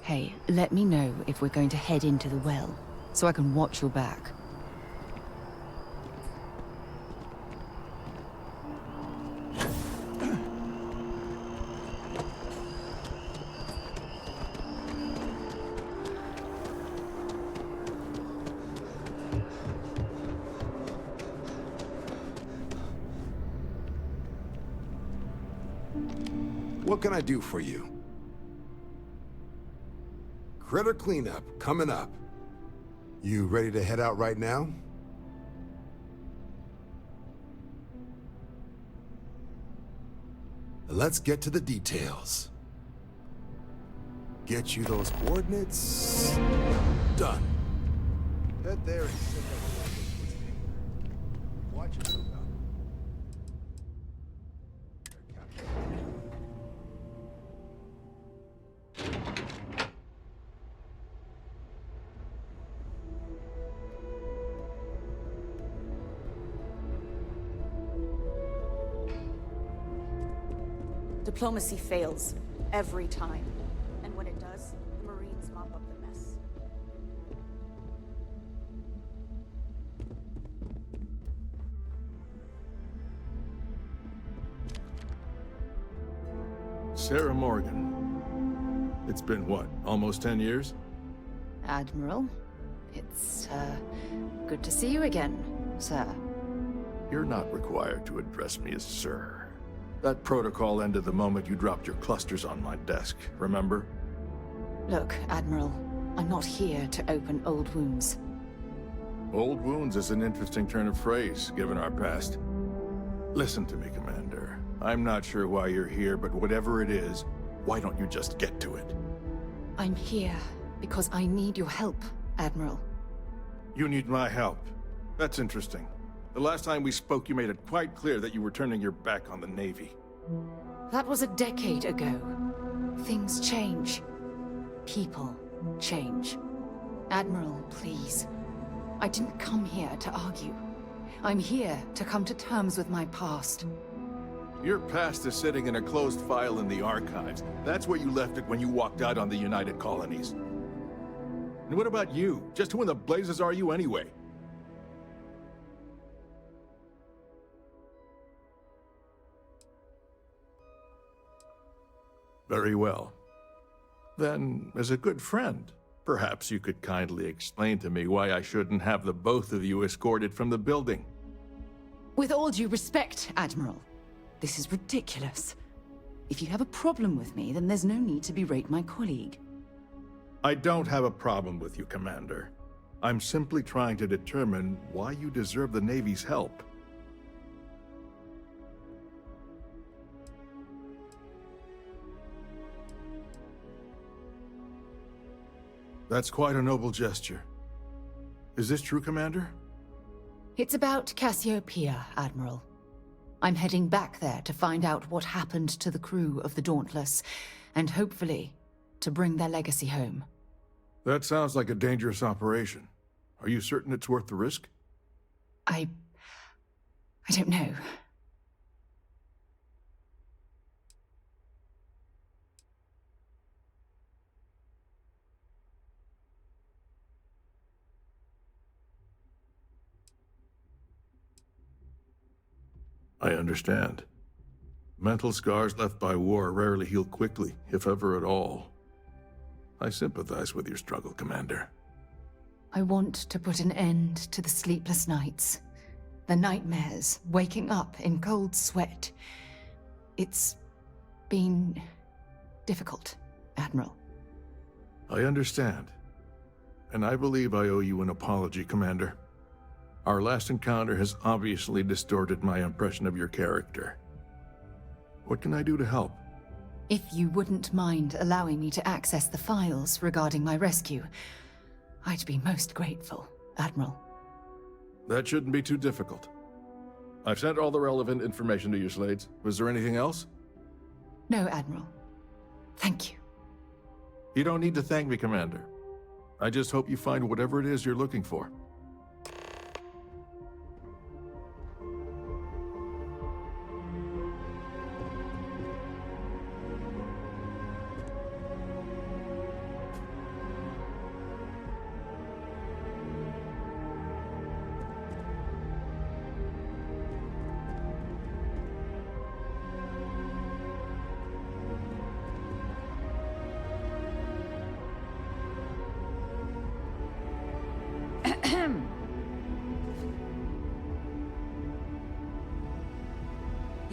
Hey, let me know if we're going to head into the well, so I can watch your back. What can I do for you? Critter cleanup coming up. You ready to head out right now? Let's get to the details. Get you those coordinates. Done. Head there and sit up. Watch yourself out. Diplomacy fails every time. And when it does, the Marines mop up the mess. Sarah Morgan. It's been what, almost 10 years? Admiral, it's, good to see you again, sir. You're not required to address me as sir. That protocol ended the moment you dropped your clusters on my desk, remember? Look, Admiral, I'm not here to open old wounds. Old wounds is an interesting turn of phrase, given our past. Listen to me, Commander. I'm not sure why you're here, but whatever it is, why don't you just get to it? I'm here because I need your help, Admiral. You need my help. That's interesting. The last time we spoke, you made it quite clear that you were turning your back on the Navy. That was a decade ago. Things change. People change. Admiral, please. I didn't come here to argue. I'm here to come to terms with my past. Your past is sitting in a closed file in the archives. That's where you left it when you walked out on the United Colonies. And what about you? Just who in the blazes are you anyway? Very well. Then, as a good friend, perhaps you could kindly explain to me why I shouldn't have the both of you escorted from the building. With all due respect, Admiral, this is ridiculous. If you have a problem with me, then there's no need to berate my colleague. I don't have a problem with you, Commander. I'm simply trying to determine why you deserve the Navy's help. That's quite a noble gesture. Is this true, Commander? It's about Cassiopeia, Admiral. I'm heading back there to find out what happened to the crew of the Dauntless, and hopefully, to bring their legacy home. That sounds like a dangerous operation. Are you certain it's worth the risk? I don't know. I understand. Mental scars left by war rarely heal quickly, if ever at all. I sympathize with your struggle, Commander. I want to put an end to the sleepless nights, the nightmares, waking up in cold sweat. It's been difficult, Admiral. I understand. And I believe I owe you an apology, Commander. Our last encounter has obviously distorted my impression of your character. What can I do to help? If you wouldn't mind allowing me to access the files regarding my rescue, I'd be most grateful, Admiral. That shouldn't be too difficult. I've sent all the relevant information to you, Slades. Was there anything else? No, Admiral. Thank you. You don't need to thank me, Commander. I just hope you find whatever it is you're looking for.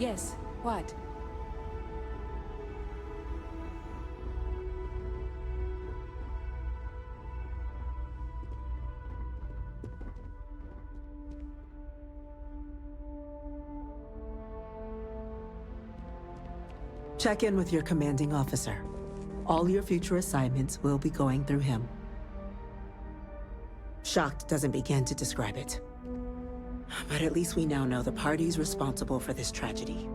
Yes, what? Check in with your commanding officer. All your future assignments will be going through him. Shocked doesn't begin to describe it. But at least we now know the parties responsible for this tragedy.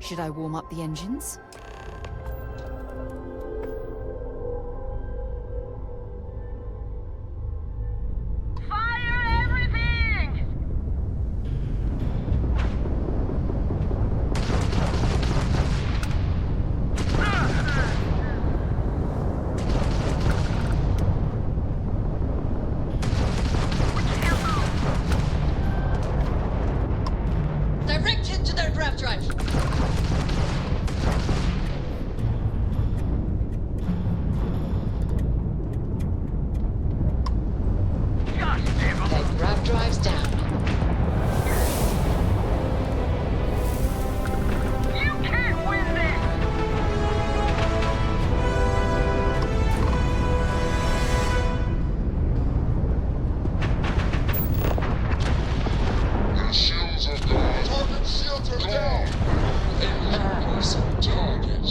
Should I warm up the engines? Direct hit to their draft drive. Their grav drive's down. You can't win this! The shields are gone. Target shields are down. A universal target.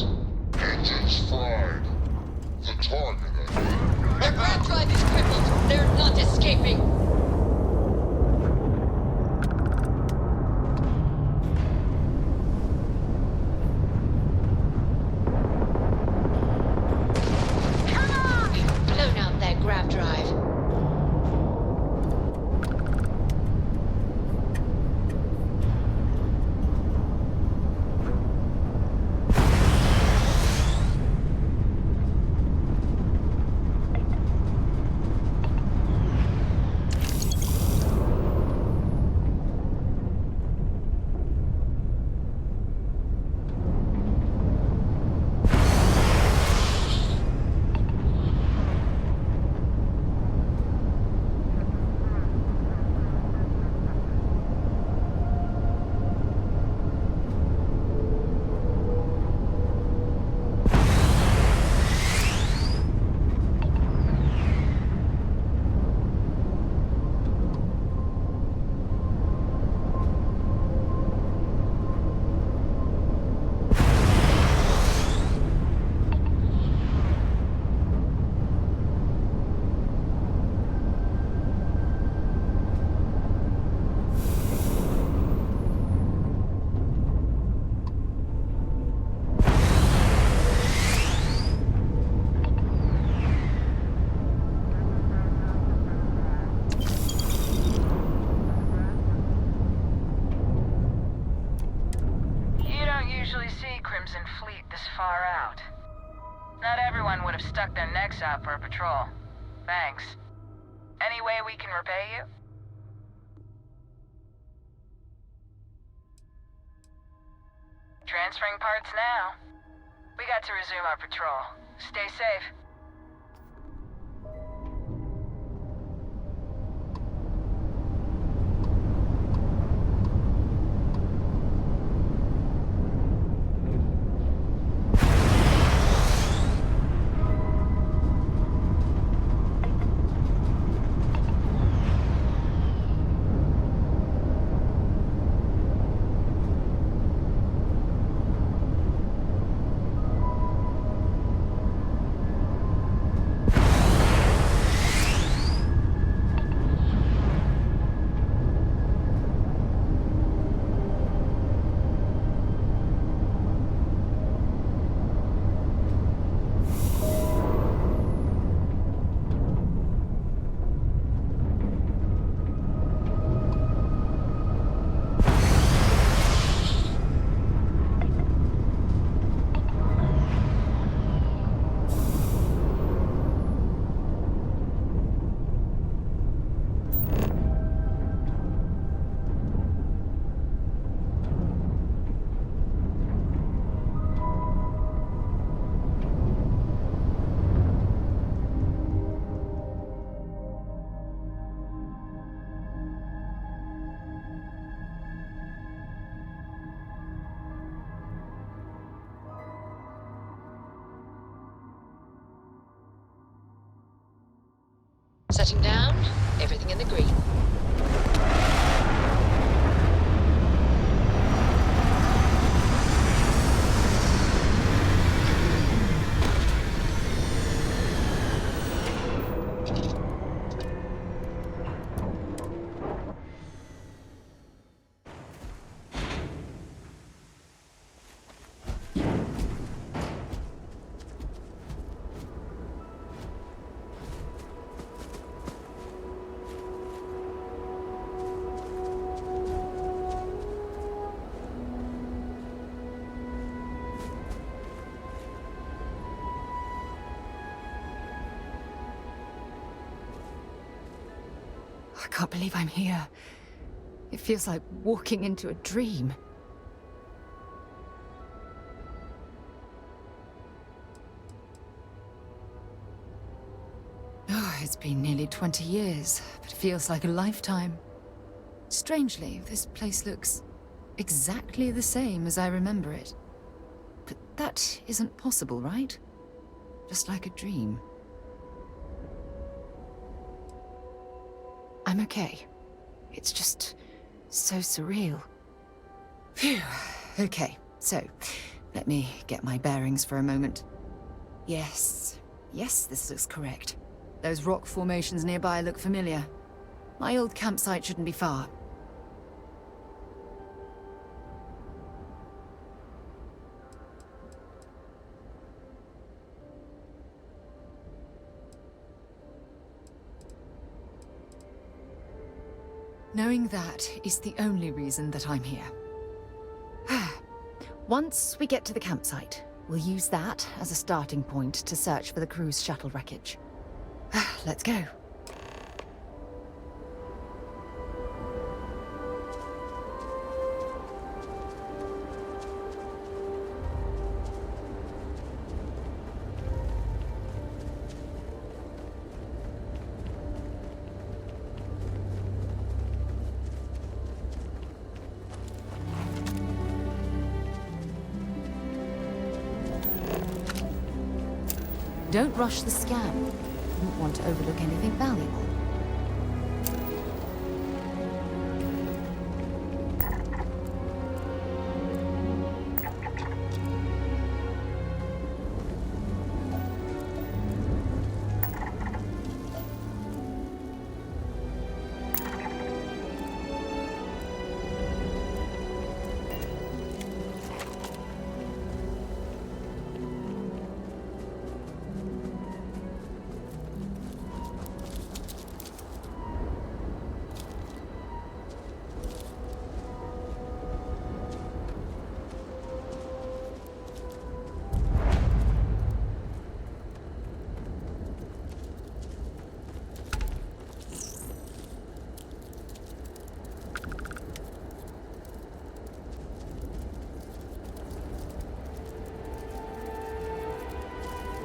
Engines fried. The target Their grav drive is crippled. They're not escaping. Blown out their grav drive. Far out. Not everyone would have stuck their necks out for a patrol. Thanks. Any way we can repay you? Transferring parts now. We got to resume our patrol. Stay safe. Setting down, everything in the green. I can't believe I'm here. It feels like walking into a dream. Oh, it's been nearly 20 years, but it feels like a lifetime. Strangely, this place looks exactly the same as I remember it. But that isn't possible, right? Just like a dream. I'm okay. It's just so surreal. Phew. Okay, so let me get my bearings for a moment. Yes, this looks correct. Those rock formations nearby look familiar. My old campsite shouldn't be far. Knowing that is the only reason that I'm here. Once we get to the campsite, we'll use that as a starting point to search for the cruise shuttle wreckage. Let's go. Don't rush the scan. You don't want to overlook anything valuable.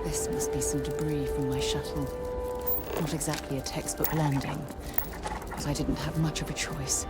This must be some debris from my shuttle. Not exactly a textbook landing, but I didn't have much of a choice.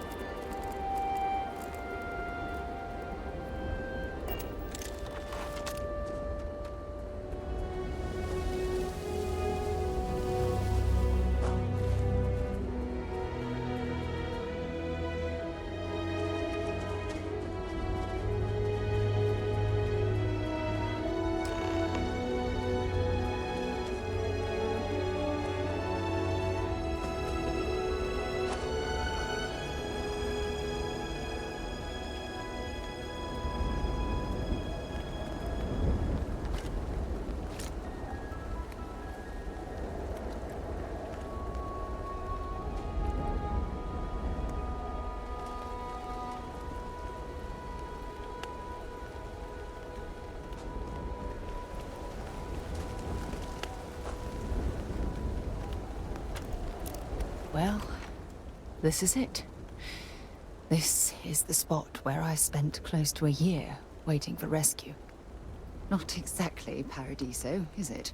Well, this is it. This is the spot where I spent close to a year waiting for rescue. Not exactly Paradiso, is it?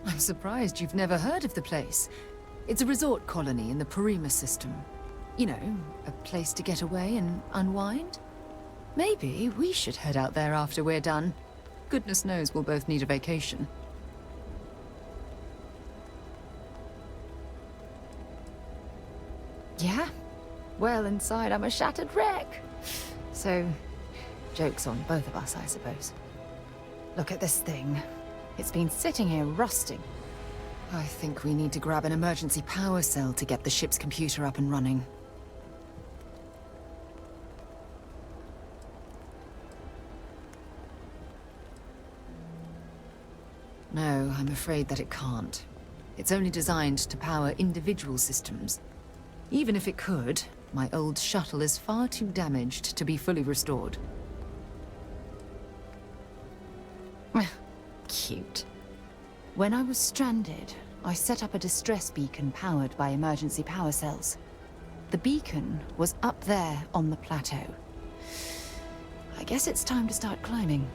I'm I'm surprised you've never heard of the place. It's a resort colony in the Parima system. You know, a place to get away and unwind. Maybe we should head out there after we're done. Goodness knows we'll both need a vacation. Yeah? Well, inside I'm a shattered wreck. So, joke's on both of us, I suppose. Look at this thing. It's been sitting here rusting. I think we need to grab an emergency power cell to get the ship's computer up and running. No, I'm afraid that it can't. It's only designed to power individual systems. Even if it could, my old shuttle is far too damaged to be fully restored. Cute. When I was stranded, I set up a distress beacon powered by emergency power cells. The beacon was up there on the plateau. I guess it's time to start climbing.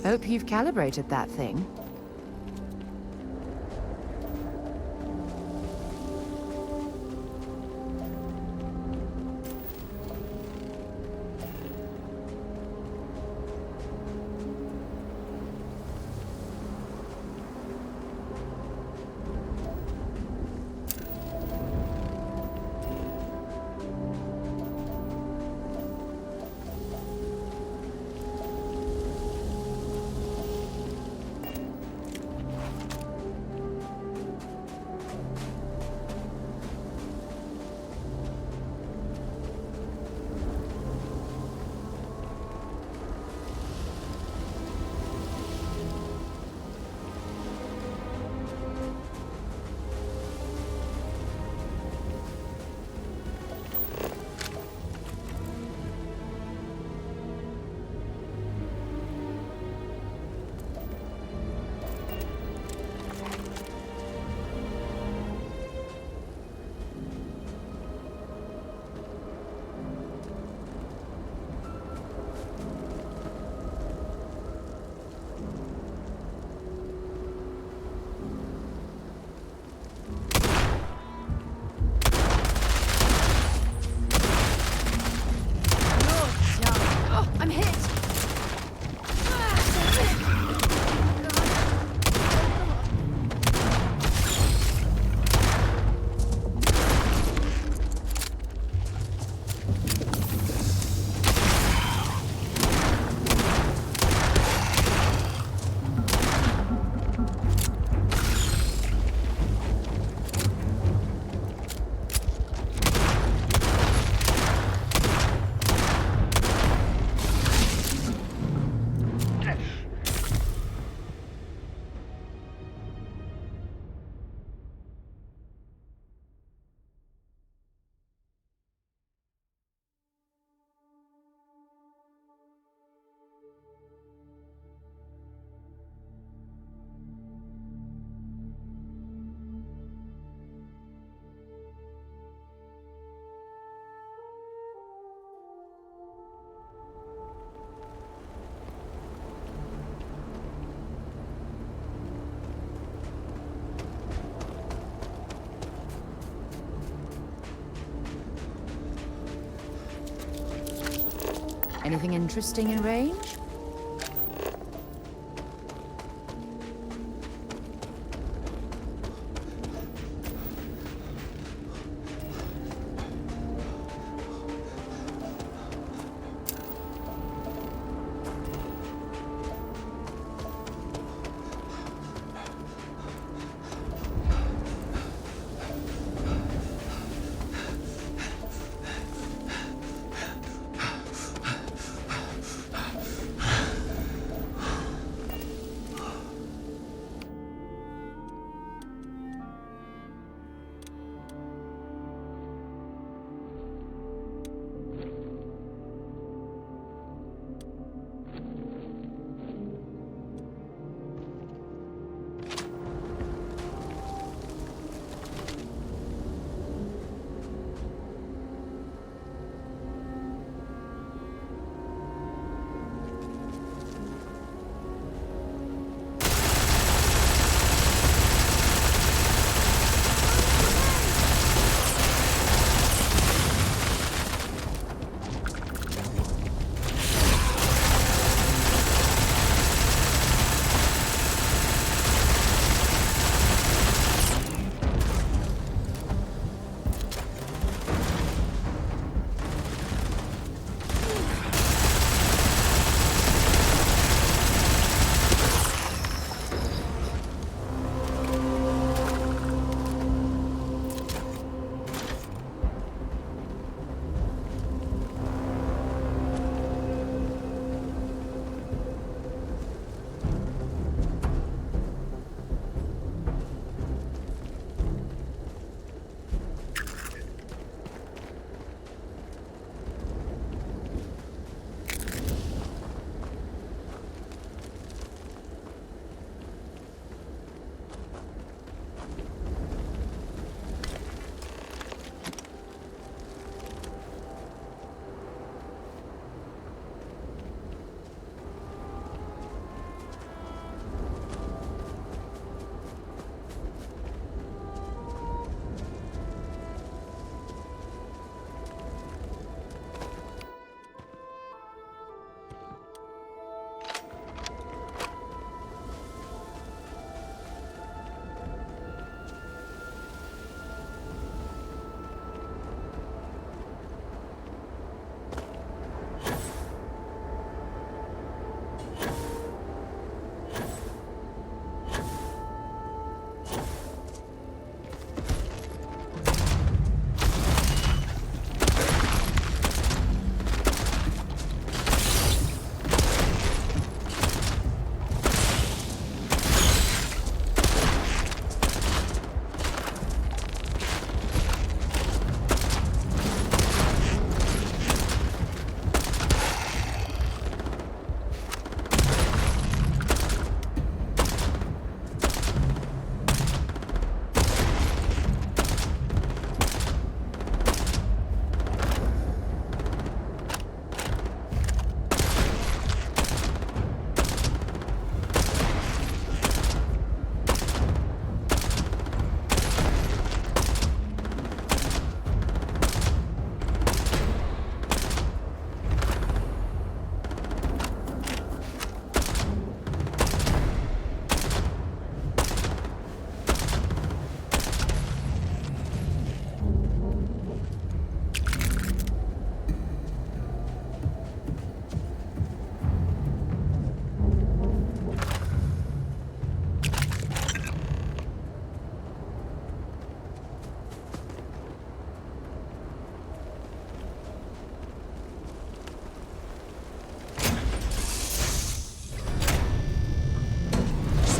Hope you've calibrated that thing. Anything interesting in range?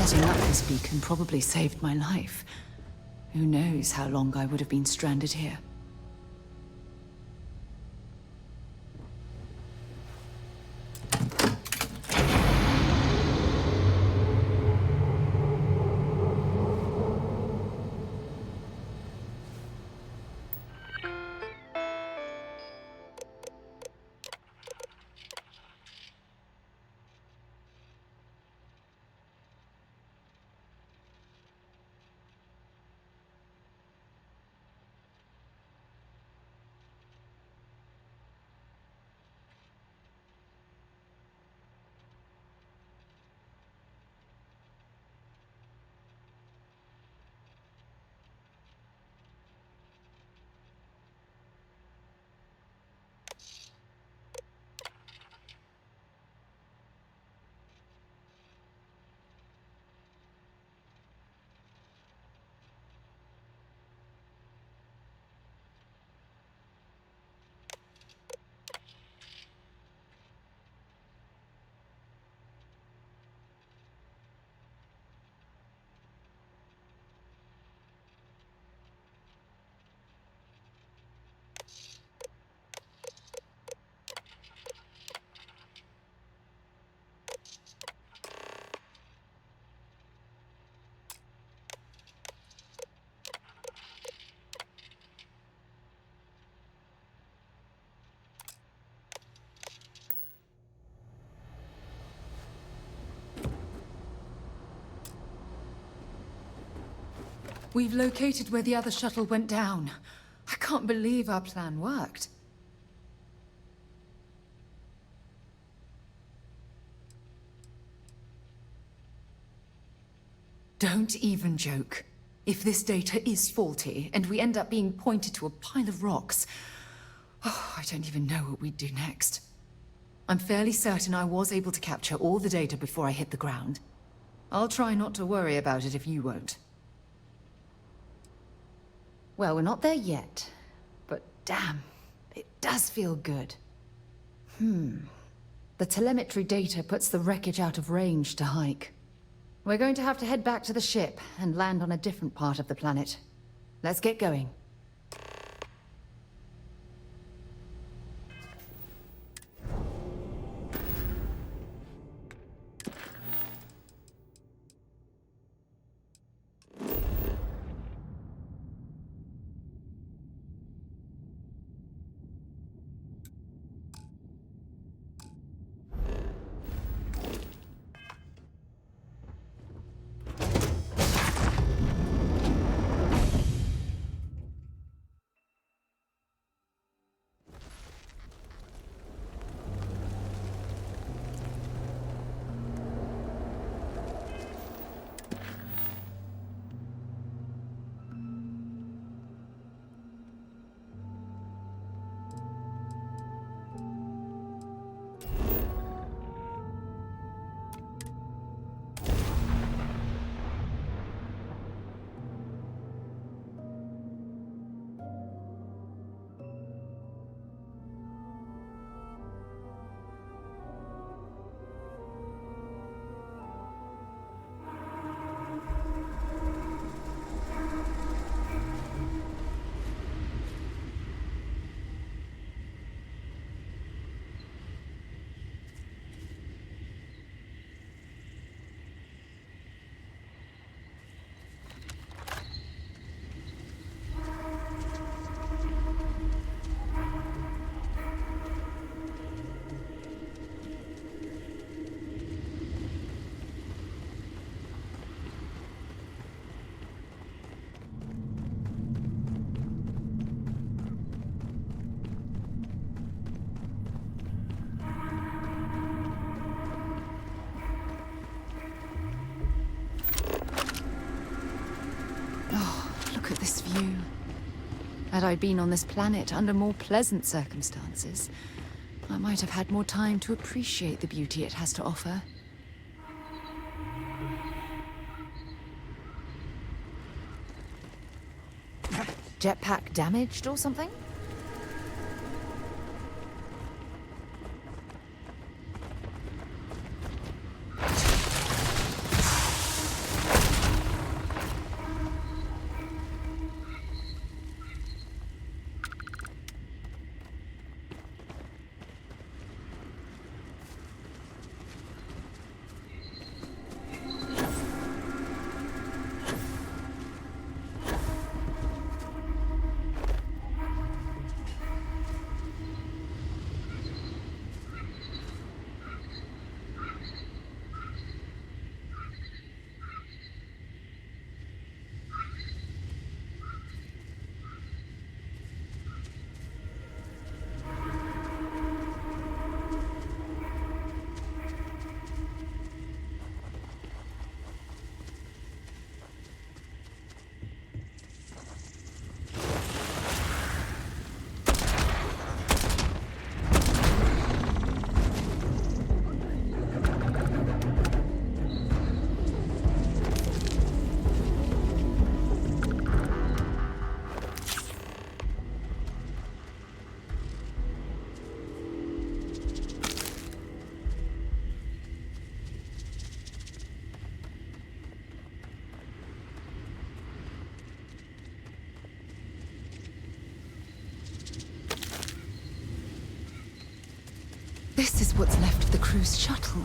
Setting up this beacon probably saved my life. Who knows how long I would have been stranded here. We've located where the other shuttle went down. I can't believe our plan worked. Don't even joke. If this data is faulty, and we end up being pointed to a pile of rocks, I don't even know what we'd do next. I'm fairly certain I was able to capture all the data before I hit the ground. I'll try not to worry about it if you won't. Well, we're not there yet, but damn, it does feel good. The telemetry data puts the wreckage out of range to hike. We're going to have to head back to the ship and land on a different part of the planet. Let's get going. Look at this view. Had I been on this planet under more pleasant circumstances, I might have had more time to appreciate the beauty it has to offer. Jetpack damaged or something? This is what's left of the cruise shuttle.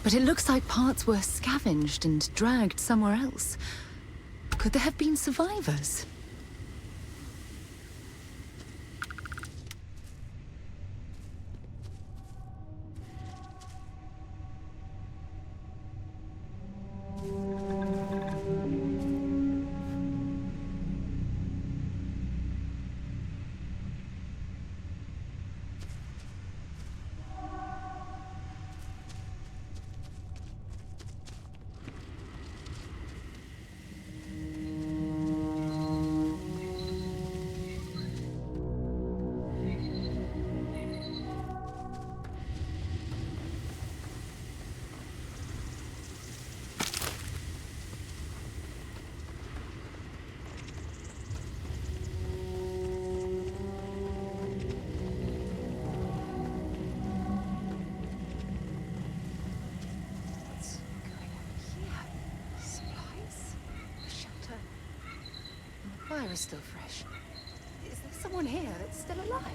But it looks like parts were scavenged and dragged somewhere else. Could there have been survivors? fire is still fresh. Is there someone here that's still alive?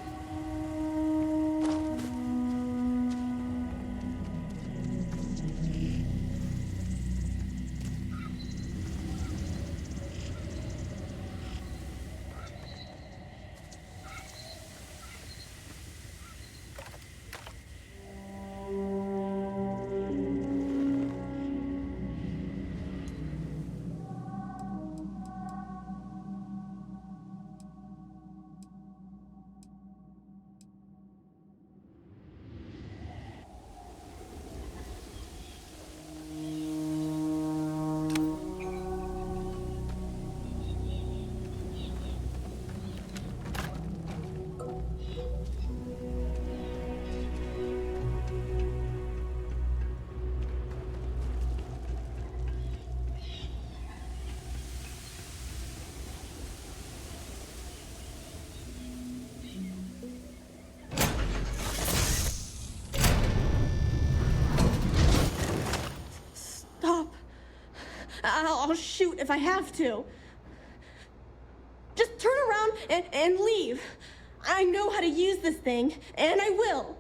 Stop. I'll shoot if I have to. Just turn around and leave. I know how to use this thing, and I will.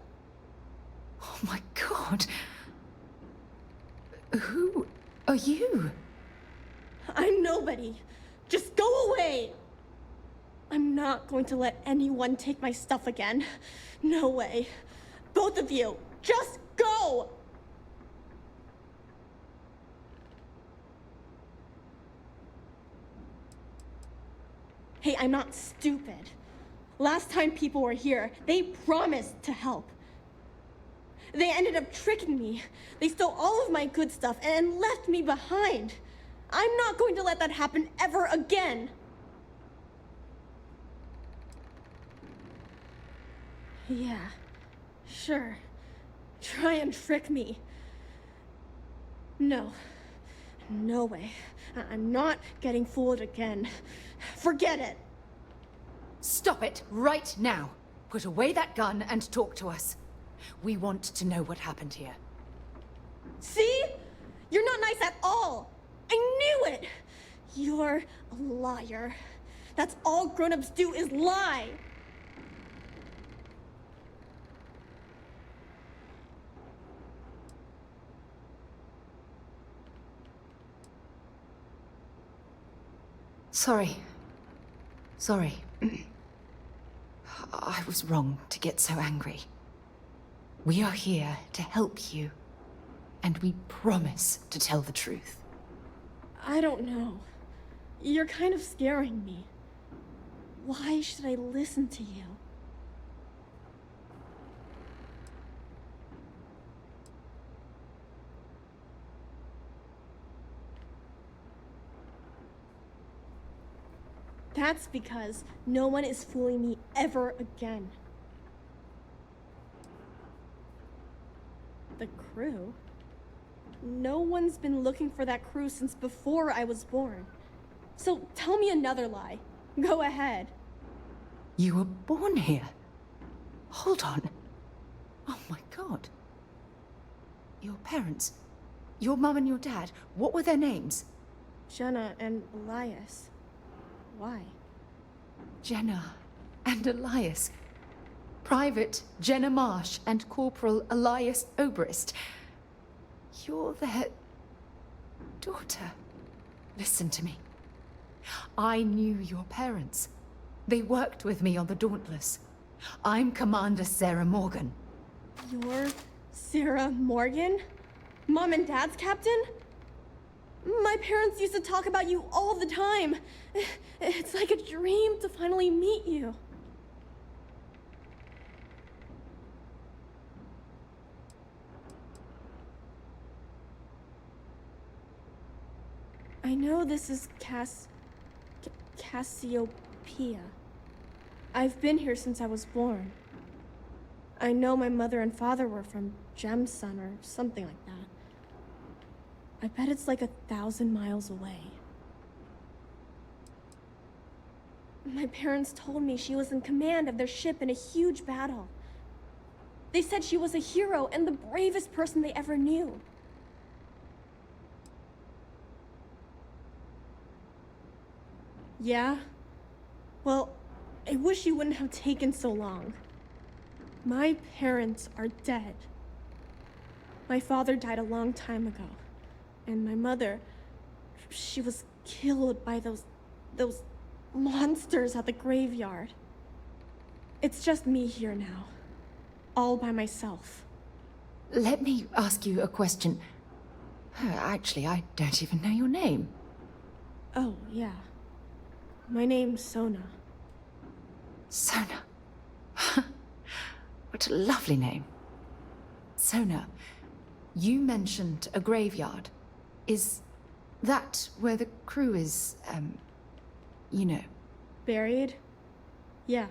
Oh my god. Who are you? I'm nobody. Just go away. I'm not going to let anyone take my stuff again. No way. Both of you, just go! Hey, I'm not stupid. Last time people were here, they promised to help. They ended up tricking me. They stole all of my good stuff and left me behind. I'm not going to let that happen ever again. Yeah, sure. Try and trick me. No. No way. I'm not getting fooled again. Forget it. Stop it right now. Put away that gun and talk to us. We want to know what happened here. See? You're not nice at all. I knew it. You're a liar. That's all grown-ups do is lie. Sorry. I was wrong to get so angry. We are here to help you, and we promise to tell the truth. I don't know. You're kind of scaring me. Why should I listen to you? That's because no one is fooling me ever again. The crew? No one's been looking for that crew since before I was born. So tell me another lie. Go ahead. You were born here? Hold on. Oh my god. Your parents, your mum and your dad, what were their names? Jenna and Elias. Why? Jenna and Elias. Private Jenna Marsh and Corporal Elias Obrist. You're their daughter. Listen to me. I knew your parents. They worked with me on the Dauntless. I'm Commander Sarah Morgan. You're Sarah Morgan? Mom and Dad's captain? My parents used to talk about you all the time. It's like a dream to finally meet you. I know this is Cassiopeia. I've been here since I was born. I know my mother and father were from Gemsun or something like that. I bet it's like 1,000 miles away. My parents told me she was in command of their ship in a huge battle. They said she was a hero and the bravest person they ever knew. Yeah, Well, I wish you wouldn't have taken so long. My parents are dead. My father died a long time ago. And my mother, she was killed by those monsters at the graveyard. It's just me here now. All by myself. Let me ask you a question. Actually, I don't even know your name. Oh, yeah. My name's Sona. Sona. What a lovely name. Sona, you mentioned a graveyard. Is that where the crew is, you know? Buried? Yeah.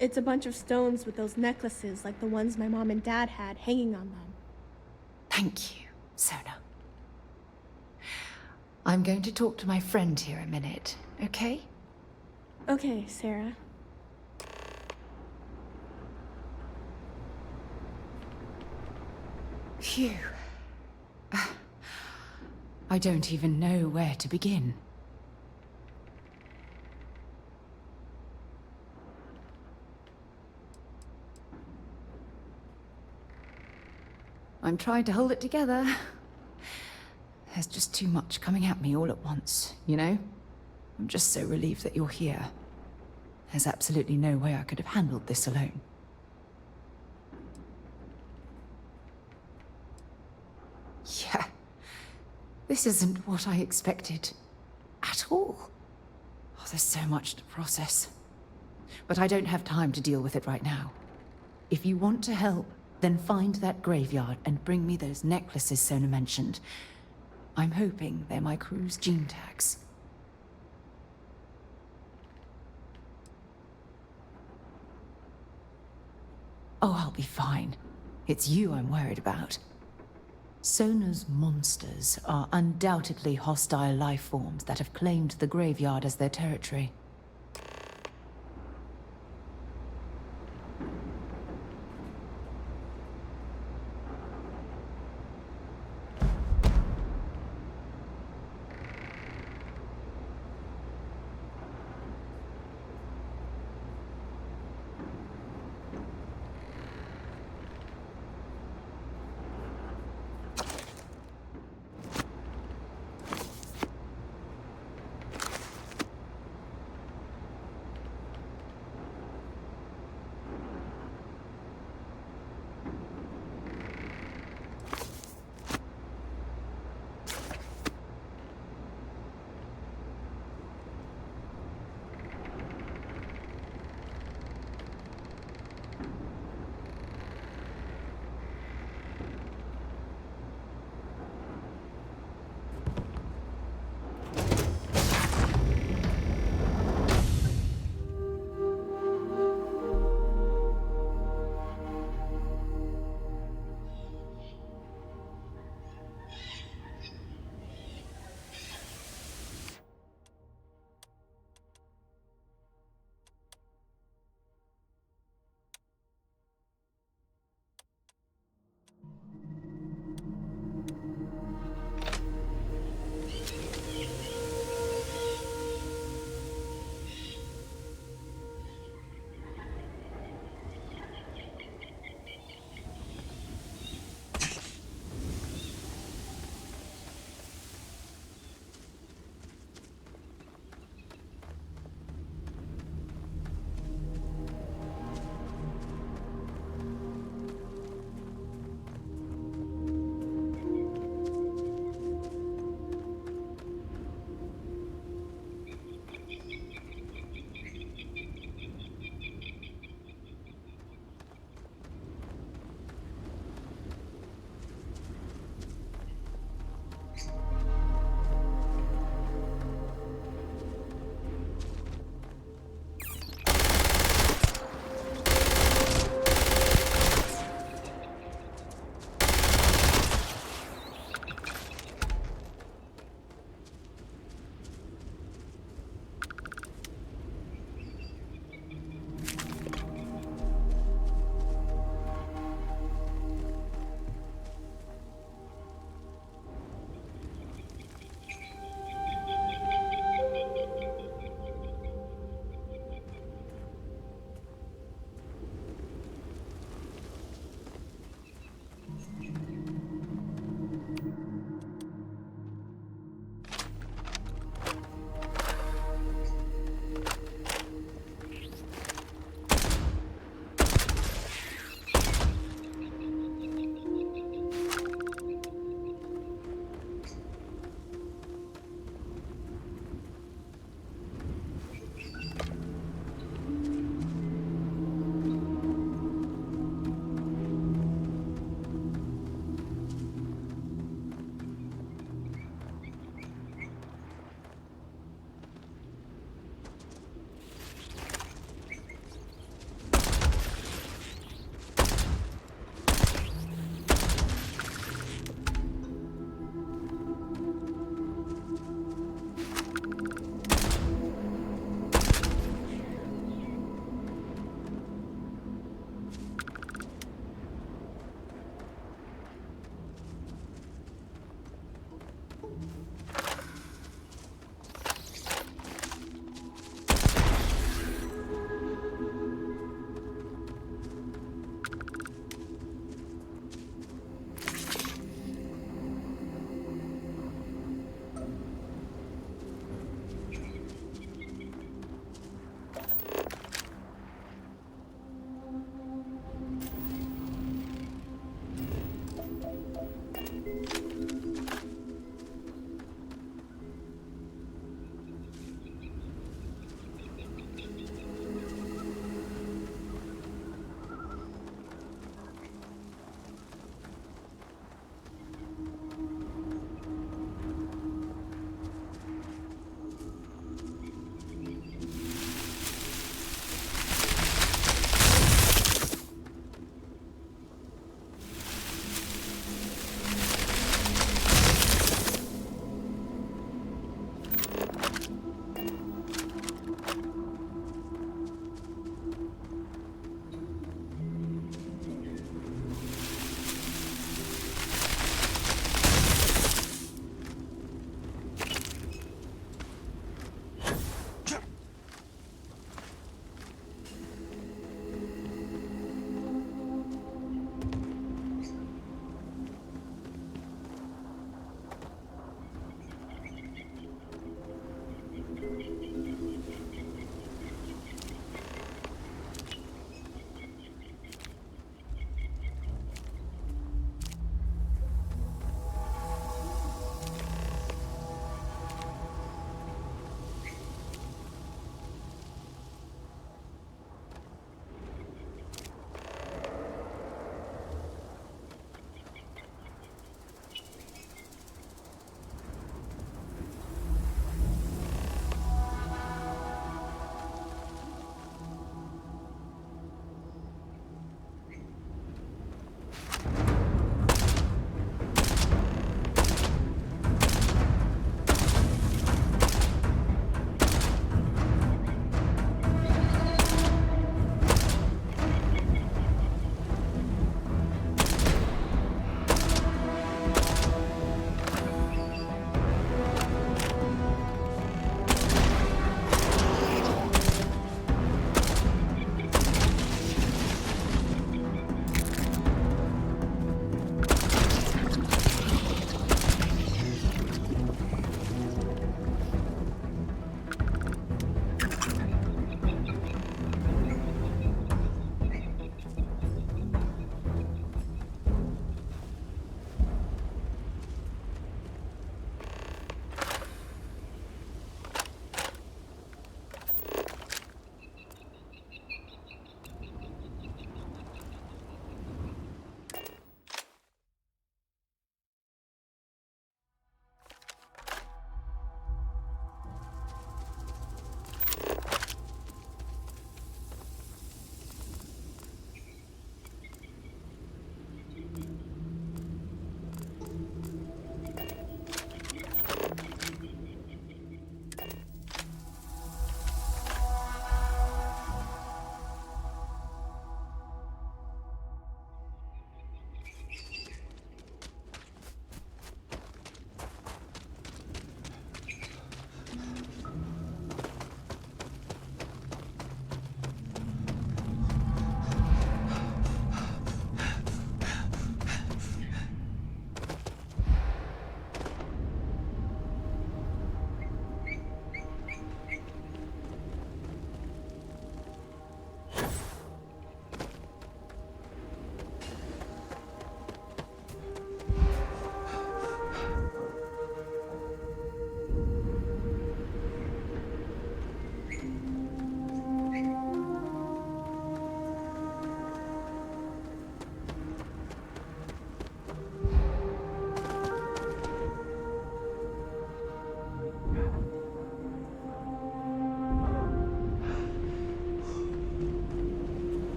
It's a bunch of stones with those necklaces like the ones my mom and dad had hanging on them. Thank you, Sona. I'm going to talk to my friend here a minute, okay? Okay, Sarah. Phew. I don't even know where to begin. I'm trying to hold it together. There's just too much coming at me all at once, you know? I'm just so relieved that you're here. There's absolutely no way I could have handled this alone. Yeah. This isn't what I expected. At all. Oh, there's so much to process. But I don't have time to deal with it right now. If you want to help, then find that graveyard and bring me those necklaces Sona mentioned. I'm hoping they're my crew's gene tags. Oh, I'll be fine. It's you I'm worried about. Sona's monsters are undoubtedly hostile life forms that have claimed the graveyard as their territory.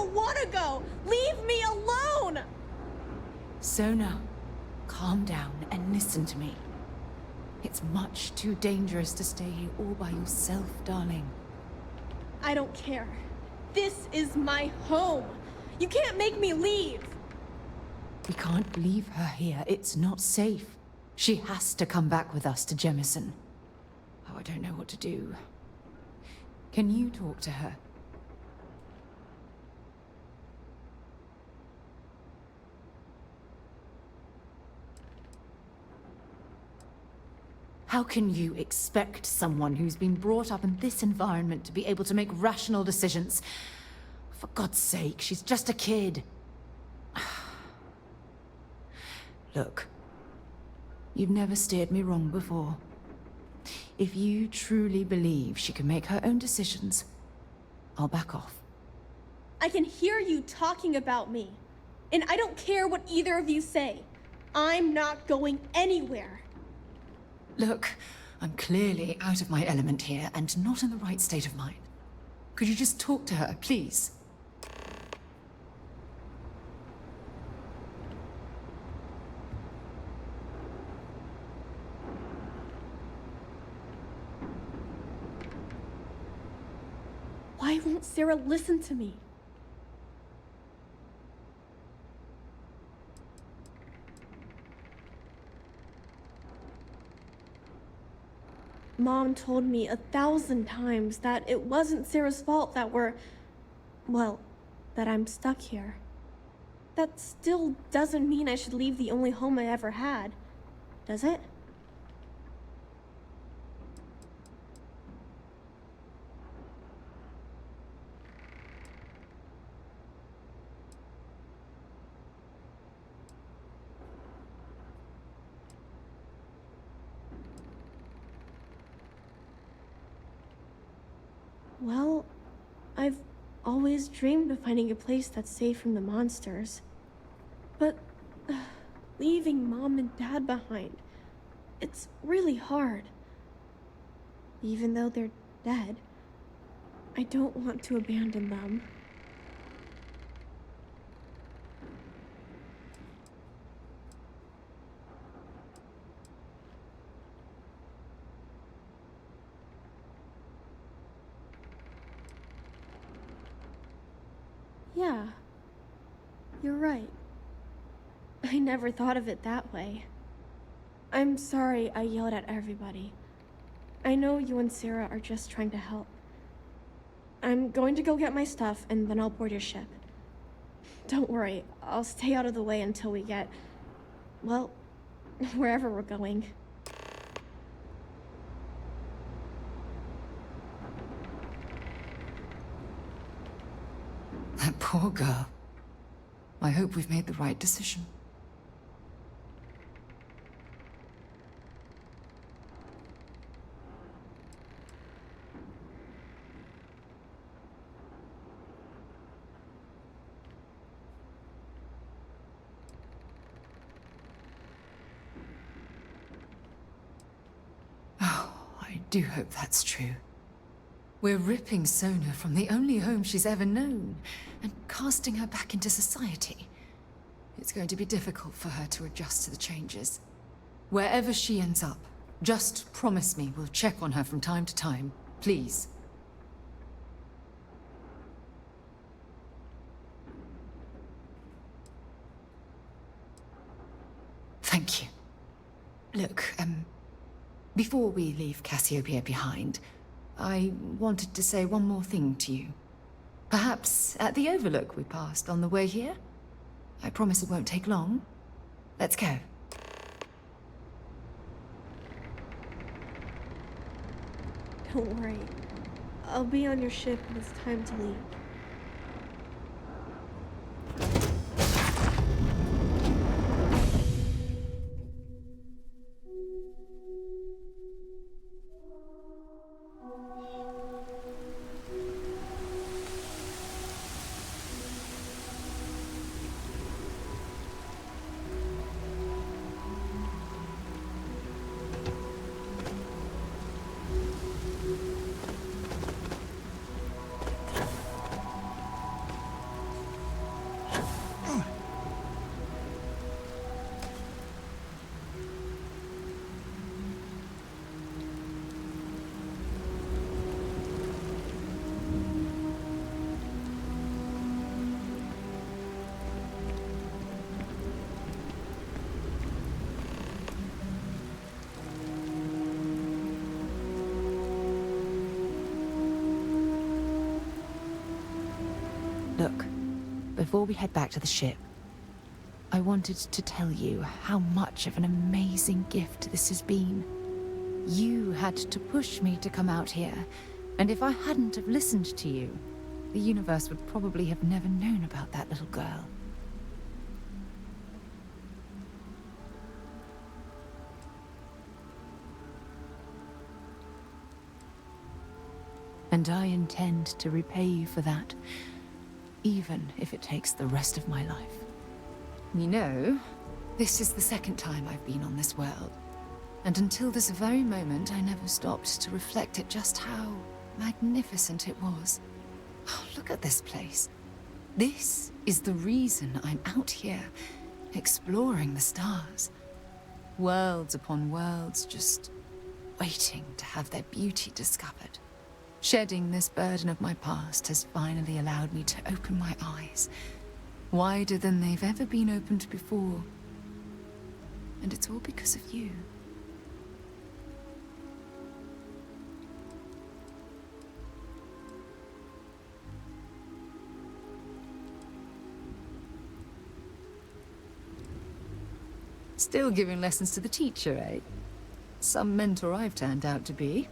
don't want to go! Leave me alone! Sona, calm down and listen to me. It's much too dangerous to stay here all by yourself, darling. I don't care. This is my home. You can't make me leave. We can't leave her here. It's not safe. She has to come back with us to Jemison. Oh, I don't know what to do. Can you talk to her? How can you expect someone who's been brought up in this environment to be able to make rational decisions? For God's sake, she's just a kid. Look, you've never steered me wrong before. If you truly believe she can make her own decisions, I'll back off. I can hear you talking about me. And I don't care what either of you say. I'm not going anywhere. Look, I'm clearly out of my element here and not in the right state of mind. Could you just talk to her, please? Why won't Sarah listen to me? Mom told me 1,000 times that it wasn't Sarah's fault that that I'm stuck here. That still doesn't mean I should leave the only home I ever had, does it? Well, I've always dreamed of finding a place that's safe from the monsters. But leaving Mom and Dad behind, it's really hard. Even though they're dead, I don't want to abandon them. Yeah, you're right. I never thought of it that way. I'm sorry I yelled at everybody. I know you and Sarah are just trying to help. I'm going to go get my stuff and then I'll board your ship. Don't worry, I'll stay out of the way until we get, well, wherever we're going. That poor girl. I hope we've made the right decision. Oh, I do hope that's true. We're ripping Sona from the only home she's ever known and casting her back into society. It's going to be difficult for her to adjust to the changes. Wherever she ends up, just promise me we'll check on her from time to time, please. Thank you. Look, before we leave Cassiopeia behind, I wanted to say one more thing to you. Perhaps at the overlook we passed on the way here? I promise it won't take long. Let's go. Don't worry. I'll be on your ship when it's time to leave. before we head back to the ship, I wanted to tell you how much of an amazing gift this has been. You had to push me to come out here, and if I hadn't have listened to you, the universe would probably have never known about that little girl. And I intend to repay you for that, even if it takes the rest of my life. You know, this is the second time I've been on this world. And until this very moment, I never stopped to reflect at just how magnificent it was. Oh, look at this place. This is the reason I'm out here, exploring the stars. Worlds upon worlds, just waiting to have their beauty discovered. Shedding this burden of my past has finally allowed me to open my eyes, wider than they've ever been opened before. And it's all because of you. Still giving lessons to the teacher, eh? Some mentor I've turned out to be.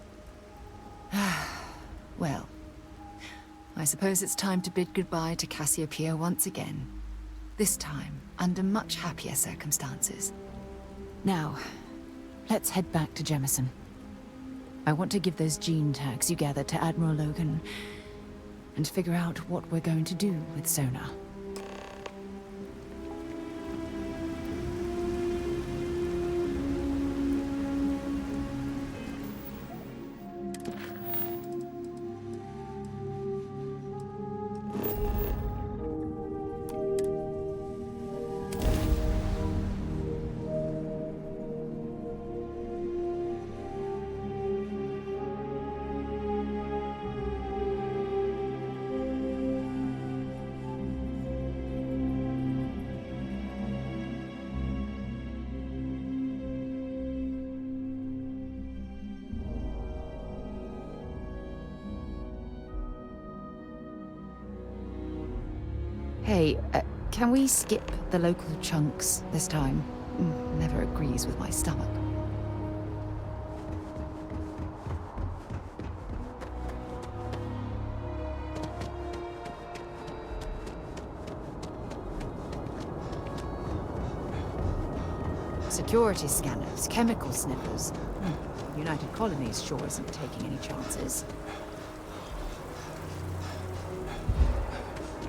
Well, I suppose it's time to bid goodbye to Cassiopeia once again. This time, under much happier circumstances. Now, let's head back to Jemison. I want to give those gene tags you gathered to Admiral Logan, and figure out what we're going to do with Sona. Hey, can we skip the local chunks this time? Never agrees with my stomach. Security scanners, chemical sniffers. United Colonies sure isn't taking any chances.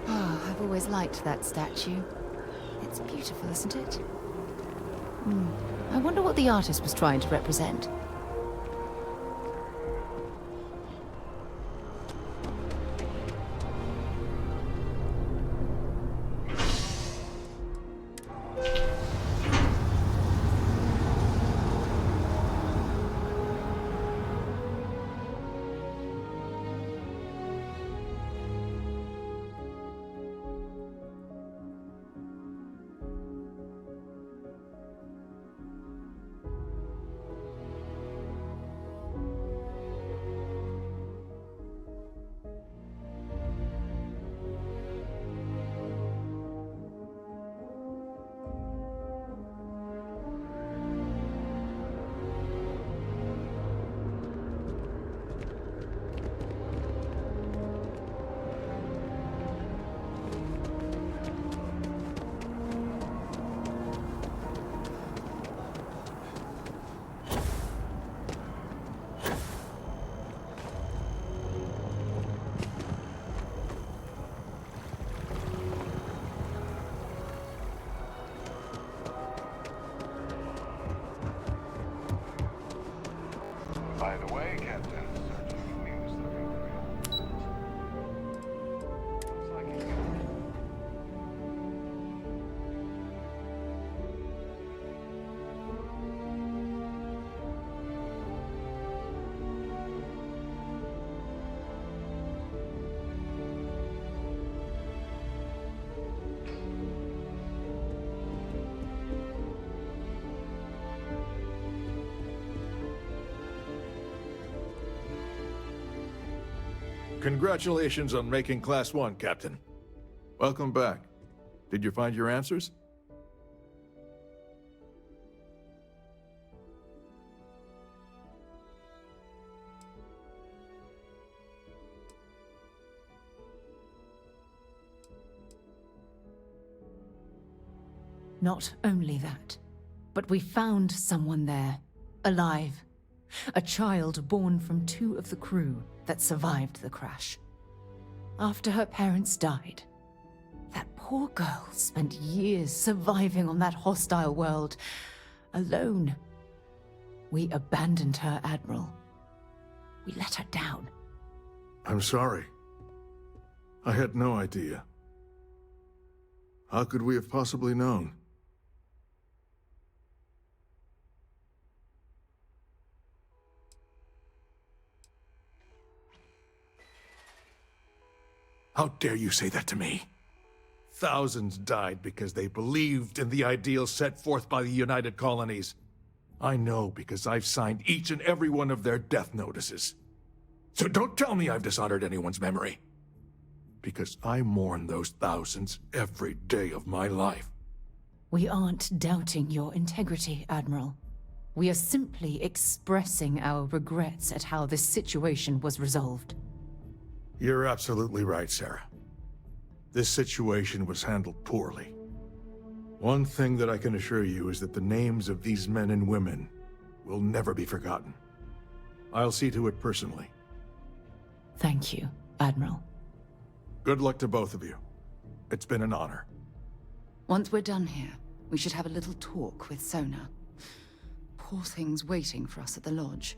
I've always liked that statue. It's beautiful, isn't it? I wonder what the artist was trying to represent. By the way, Captain, searching news looking real. Looks like you got it. Congratulations on making Class 1, Captain. Welcome back. Did you find your answers? Not only that, but we found someone there, alive. A child born from 2 of the crew that survived the crash. After her parents died, that poor girl spent years surviving on that hostile world, alone. We abandoned her, Admiral. We let her down. I'm sorry. I had no idea. How could we have possibly known? How dare you say that to me? Thousands died because they believed in the ideals set forth by the United Colonies. I know because I've signed each and every one of their death notices. So don't tell me I've dishonored anyone's memory. Because I mourn those thousands every day of my life. We aren't doubting your integrity, Admiral. We are simply expressing our regrets at how this situation was resolved. You're absolutely right, Sarah. This situation was handled poorly. One thing that I can assure you is that the names of these men and women will never be forgotten. I'll see to it personally. Thank you, Admiral. Good luck to both of you. It's been an honor. Once we're done here, we should have a little talk with Sona. Poor thing's waiting for us at the lodge.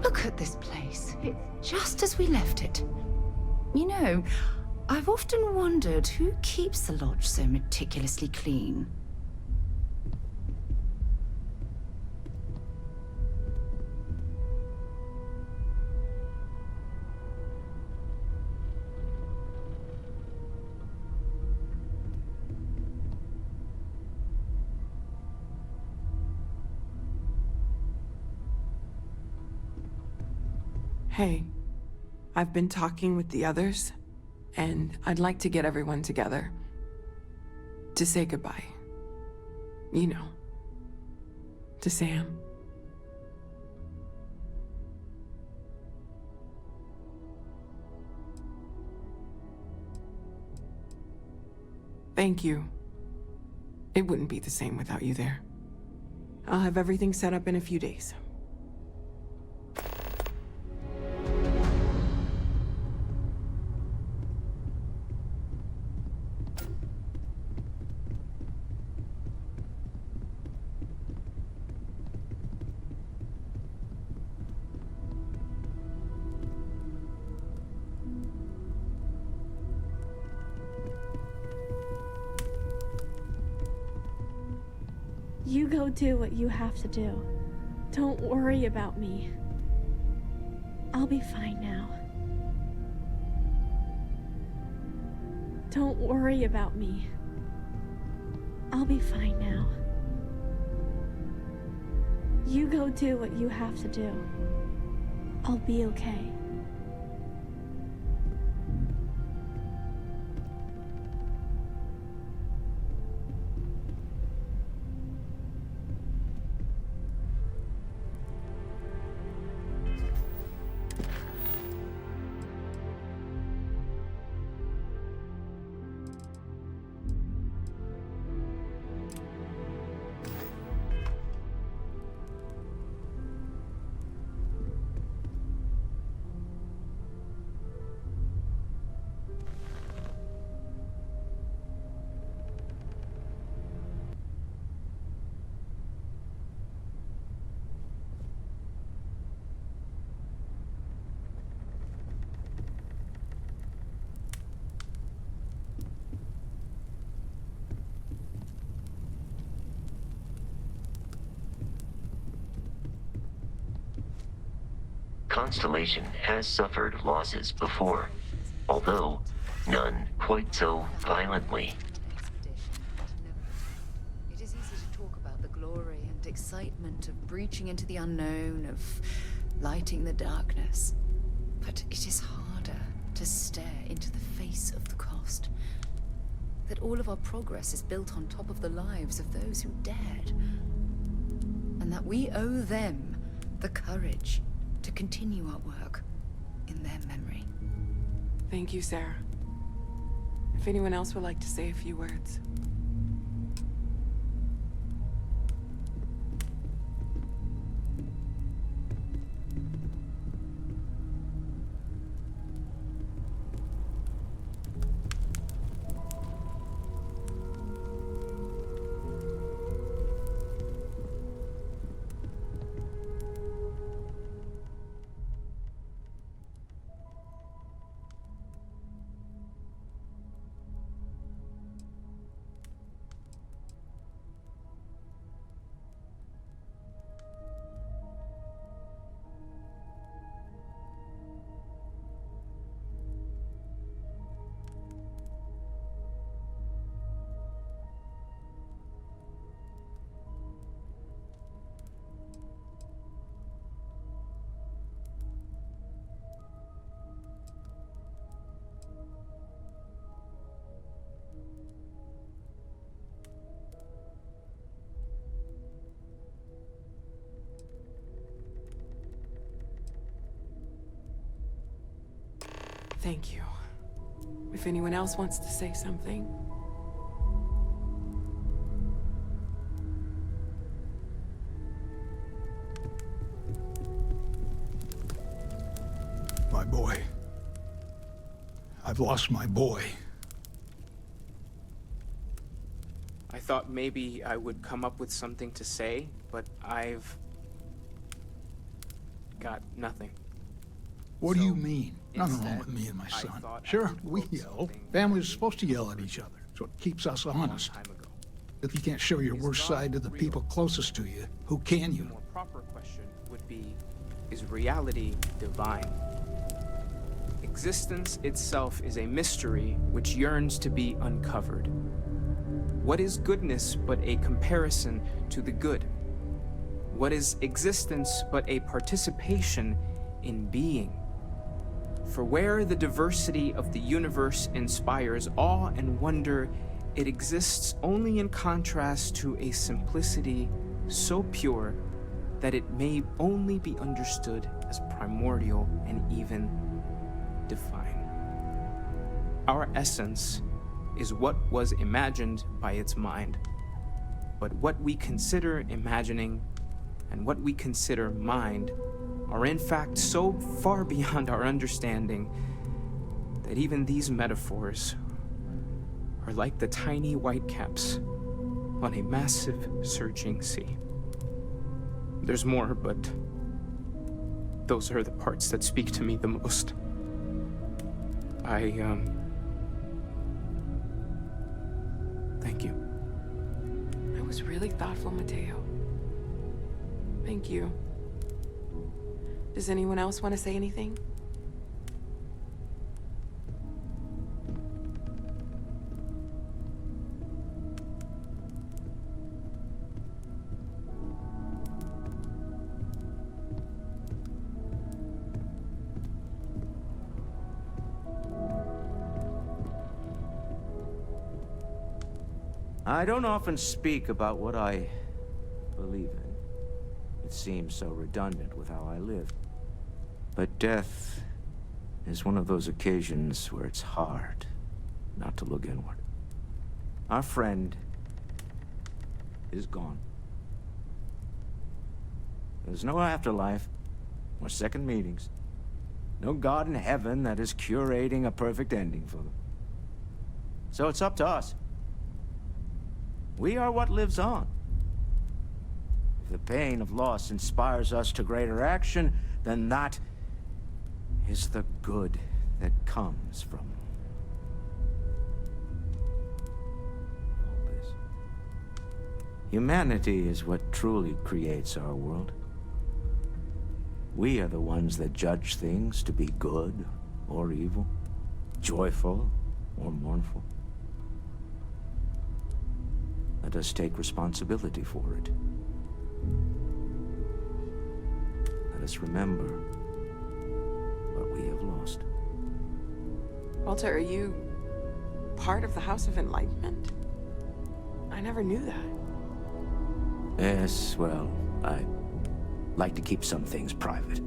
Look at this place. It's just as we left it. You know, I've often wondered who keeps the lodge so meticulously clean. Hey, I've been talking with the others, and I'd like to get everyone together. To say goodbye. You know. To Sam. Thank you. It wouldn't be the same without you there. I'll have everything set up in a few days. You go do what you have to do. Don't worry about me. I'll be fine now. Don't worry about me. I'll be fine now. You go do what you have to do. I'll be okay. Constellation has suffered losses before, although none quite so violently. It is easy to talk about the glory and excitement of breaching into the unknown, of lighting the darkness. But it is harder to stare into the face of the cost. That all of our progress is built on top of the lives of those who dared. And that we owe them the courage to continue our work in their memory. Thank you, Sarah. If anyone else would like to say a few words. Thank you. If anyone else wants to say something. My boy. I've lost my boy. I thought maybe I would come up with something to say, but I've got nothing. What do you mean? Nothing wrong with me and my son. Sure, we yell. Families are supposed to yell at each other. So it keeps us honest. If you can't show your worst side to the people closest to you, who can you? The more proper question would be, is reality divine? Existence itself is a mystery which yearns to be uncovered. What is goodness but a comparison to the good? What is existence but a participation in being? For where the diversity of the universe inspires awe and wonder, it exists only in contrast to a simplicity so pure that it may only be understood as primordial and even divine. Our essence is what was imagined by its mind, but what we consider imagining and what we consider mind are in fact so far beyond our understanding that even these metaphors are like the tiny whitecaps on a massive surging sea. There's more, but those are the parts that speak to me the most. Thank you. That was really thoughtful, Mateo. Thank you. Does anyone else want to say anything? I don't often speak about what I believe in. It seems so redundant with how I live. But death is one of those occasions where it's hard not to look inward. Our friend is gone. There's no afterlife, or second meetings. No God in heaven that is curating a perfect ending for them. So it's up to us. We are what lives on. If the pain of loss inspires us to greater action, then that is the good that comes from all this. Humanity is what truly creates our world. We are the ones that judge things to be good or evil, joyful or mournful. Let us take responsibility for it. Let us remember what we have lost. Walter, are you part of the House of Enlightenment? I never knew that. Yes, well, I like to keep some things private.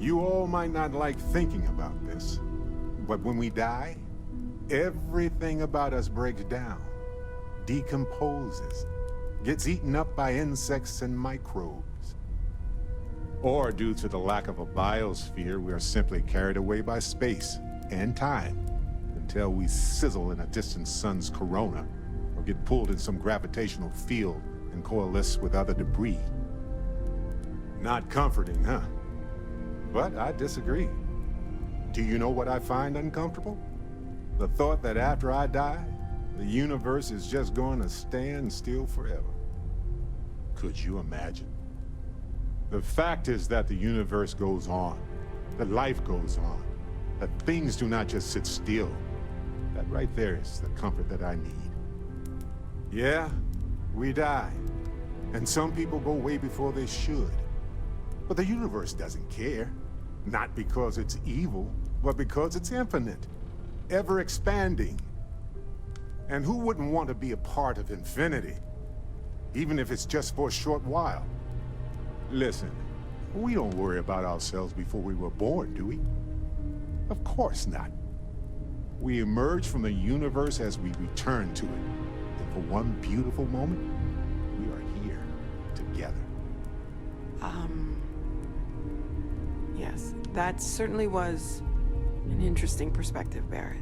You all might not like thinking about this, but when we die, everything about us breaks down, decomposes, gets eaten up by insects and microbes. Or due to the lack of a biosphere, we are simply carried away by space and time until we sizzle in a distant sun's corona or get pulled in some gravitational field and coalesce with other debris. Not comforting, huh? But I disagree. Do you know what I find uncomfortable? The thought that after I die, the universe is just going to stand still forever. Could you imagine? The fact is that the universe goes on, that life goes on, that things do not just sit still. That right there is the comfort that I need. Yeah, we die, and some people go way before they should. But the universe doesn't care. Not because it's evil, but because it's infinite, ever expanding. And who wouldn't want to be a part of infinity, even if it's just for a short while? Listen, we don't worry about ourselves before we were born, do we? Of course not. We emerge from the universe as we return to it. And for one beautiful moment, we are here together. Yes, that certainly was an interesting perspective, Barrett.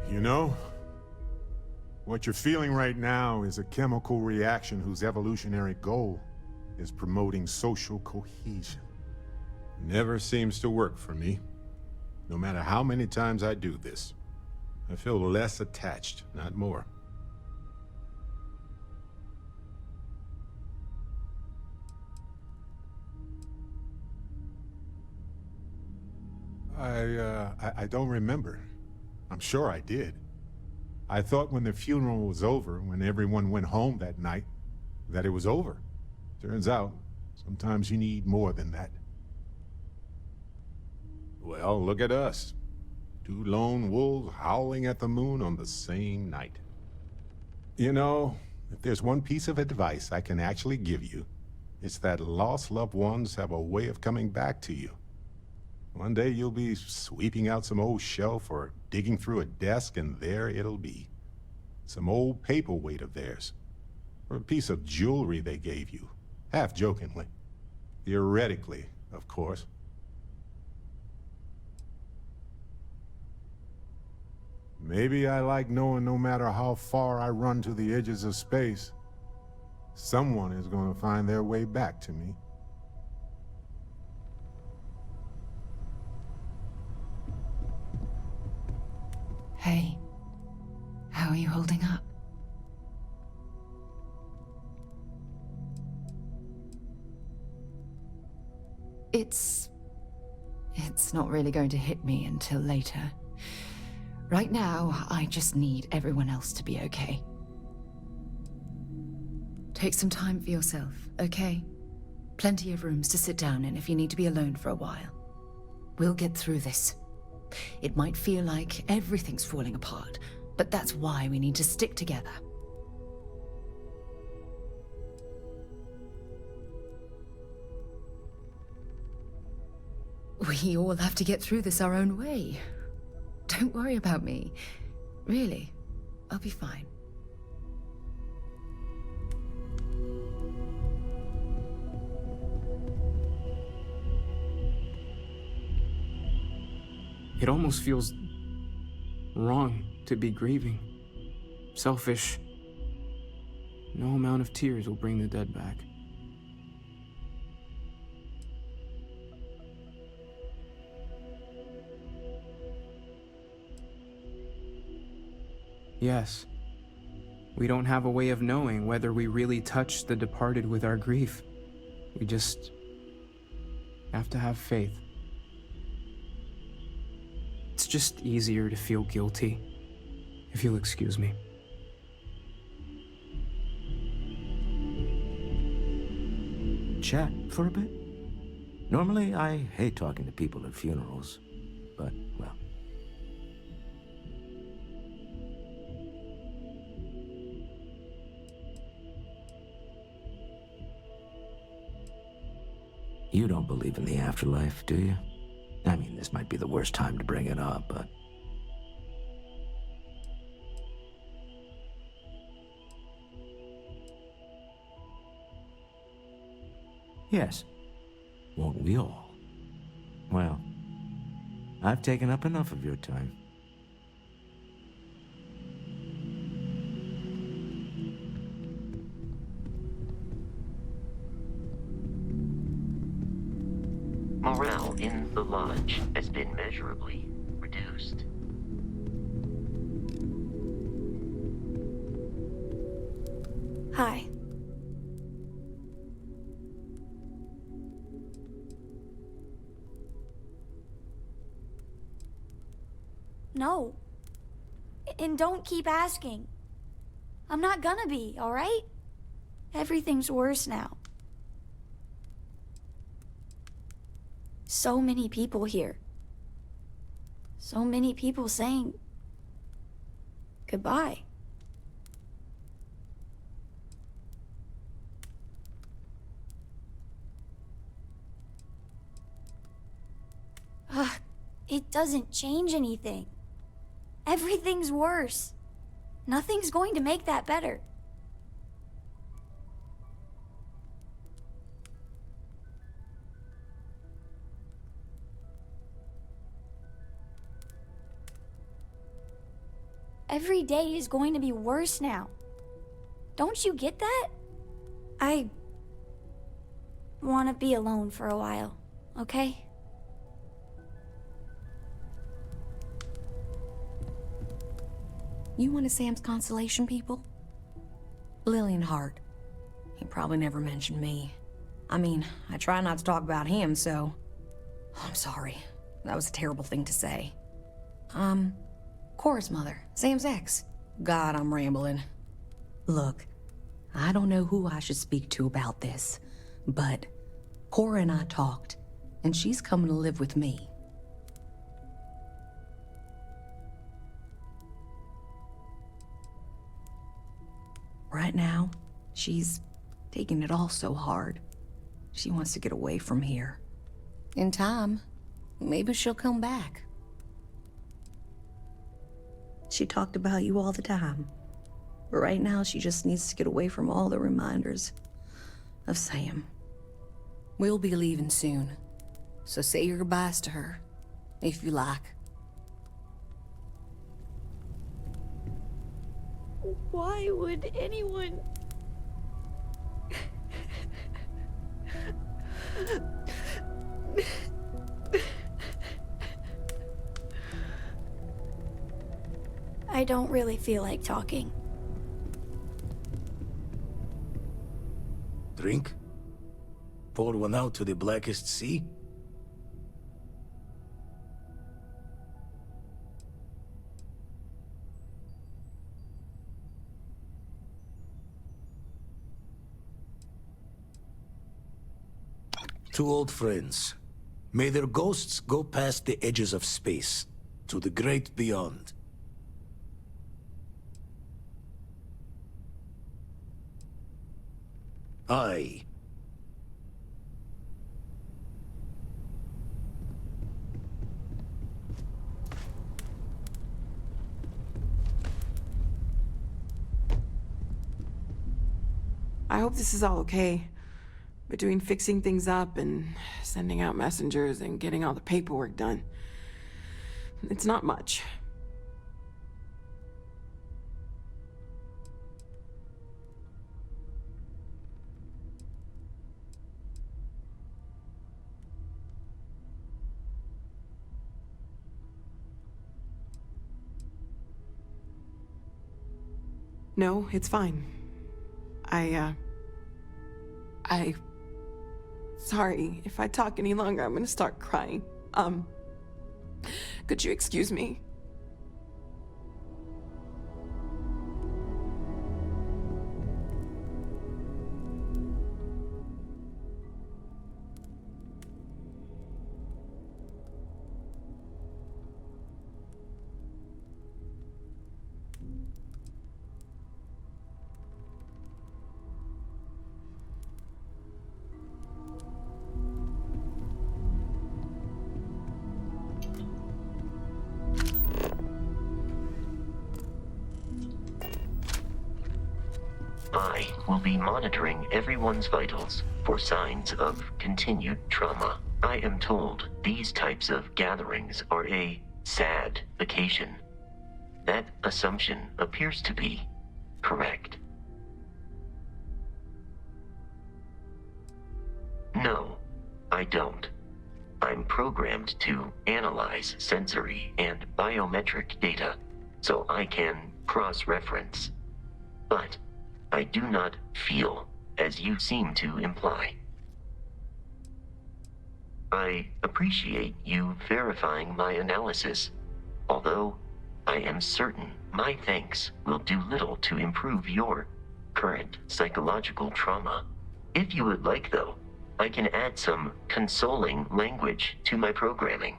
You know, what you're feeling right now is a chemical reaction whose evolutionary goal is promoting social cohesion. Never seems to work for me. No matter how many times I do this, I feel less attached, not more. I don't remember. I'm sure I did. I thought when the funeral was over, when everyone went home that night, that it was over. Turns out, sometimes you need more than that. Well, look at us. Two lone wolves howling at the moon on the same night. You know, if there's one piece of advice I can actually give you, it's that lost loved ones have a way of coming back to you. One day you'll be sweeping out some old shelf or digging through a desk, and there it'll be. Some old paperweight of theirs. Or a piece of jewelry they gave you, half-jokingly. Theoretically, of course. Maybe I like knowing no matter how far I run to the edges of space, someone is going to find their way back to me. Hey, how are you holding up? It's not really going to hit me until later. Right now, I just need everyone else to be okay. Take some time for yourself, okay? Plenty of rooms to sit down in if you need to be alone for a while. We'll get through this. It might feel like everything's falling apart, but that's why we need to stick together. We all have to get through this our own way. Don't worry about me. Really, I'll be fine. It almost feels wrong to be grieving. Selfish. No amount of tears will bring the dead back. Yes, we don't have a way of knowing whether we really touch the departed with our grief. We just have to have faith. It's just easier to feel guilty, if you'll excuse me. Chat for a bit? Normally, I hate talking to people at funerals, but, well. You don't believe in the afterlife, do you? I mean, this might be the worst time to bring it up, but... Yes. Won't we all? Well, I've taken up enough of your time. Morale in the lodge has been measurably reduced. Hi. No. And don't keep asking. I'm not gonna be, all right? Everything's worse now. So many people here. So many people saying goodbye. It doesn't change anything. Everything's worse. Nothing's going to make that better. Every day is going to be worse now. Don't you get that? I want to be alone for a while, okay? You one of Sam's constellation people? Lillian Hart. He probably never mentioned me. I mean, I try not to talk about him, so... I'm sorry. That was a terrible thing to say. Cora's mother, Sam's ex. God, I'm rambling. Look, I don't know who I should speak to about this, but Cora and I talked, and she's coming to live with me. Right now, she's taking it all so hard. She wants to get away from here. In time, maybe she'll come back. She talked about you all the time. But right now, she just needs to get away from all the reminders of Sam. We'll be leaving soon, so say your goodbyes to her, if you like. Why would anyone... I don't really feel like talking. Drink? Pour one out to the blackest sea? Two old friends. May their ghosts go past the edges of space to the great beyond. I hope this is all okay. Between fixing things up and sending out messengers and getting all the paperwork done. It's not much. No, it's fine. Sorry, if I talk any longer, I'm gonna start crying. Could you excuse me? I will be monitoring everyone's vitals for signs of continued trauma. I am told these types of gatherings are a sad vacation. That assumption appears to be correct. No, I don't. I'm programmed to analyze sensory and biometric data, so I can cross-reference. But I do not feel, as you seem to imply. I appreciate you verifying my analysis, although I am certain my thanks will do little to improve your current psychological trauma. If you would like, though, I can add some consoling language to my programming.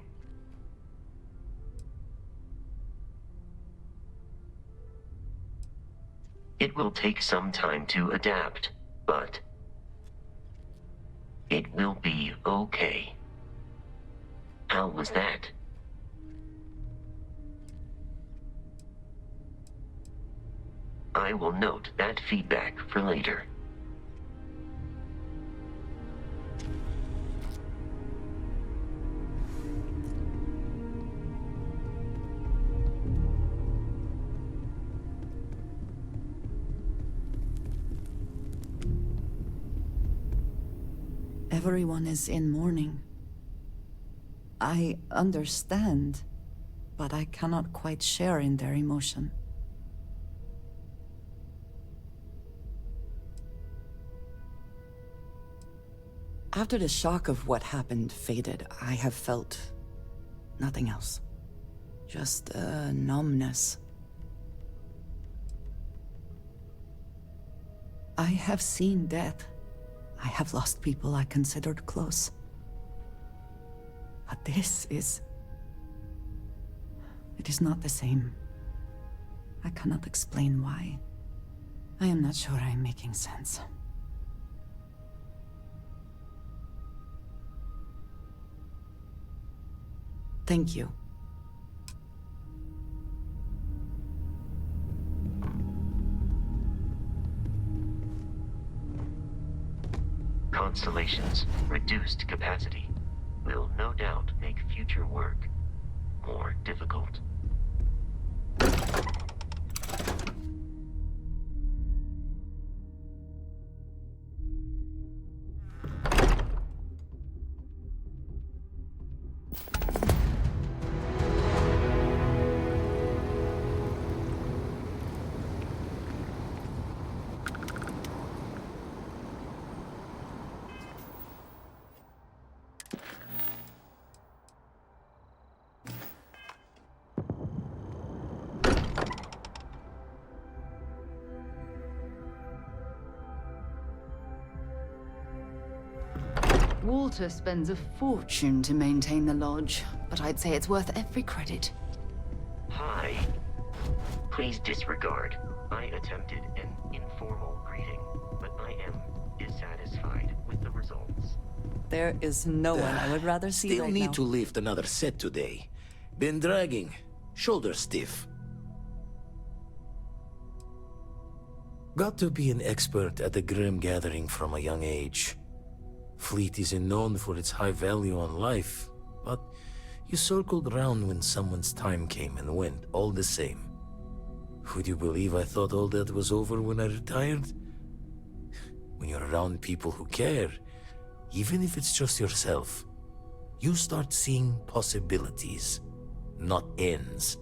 It will take some time to adapt, but it will be okay. How was that? I will note that feedback for later. Everyone is in mourning. I understand, but I cannot quite share in their emotion. After the shock of what happened faded, I have felt nothing else. Just a numbness. I have seen death. I have lost people I considered close. But this is... it is not the same. I cannot explain why. I am not sure I am making sense. Thank you. Constellation's reduced capacity will no doubt make future work more difficult. Walter spends a fortune to maintain the lodge, but I'd say it's worth every credit. Please disregard. I attempted an informal greeting, but I am dissatisfied with the results. There is no one I would rather see Still right need now. to lift another set today. Been dragging. Shoulder stiff. Got to be an expert at the Grim Gathering from a young age. Fleet isn't known for its high value on life, but you circled around when someone's time came and went, all the same. Would you believe I thought all that was over when I retired? When you're around people who care, even if it's just yourself, you start seeing possibilities, not ends.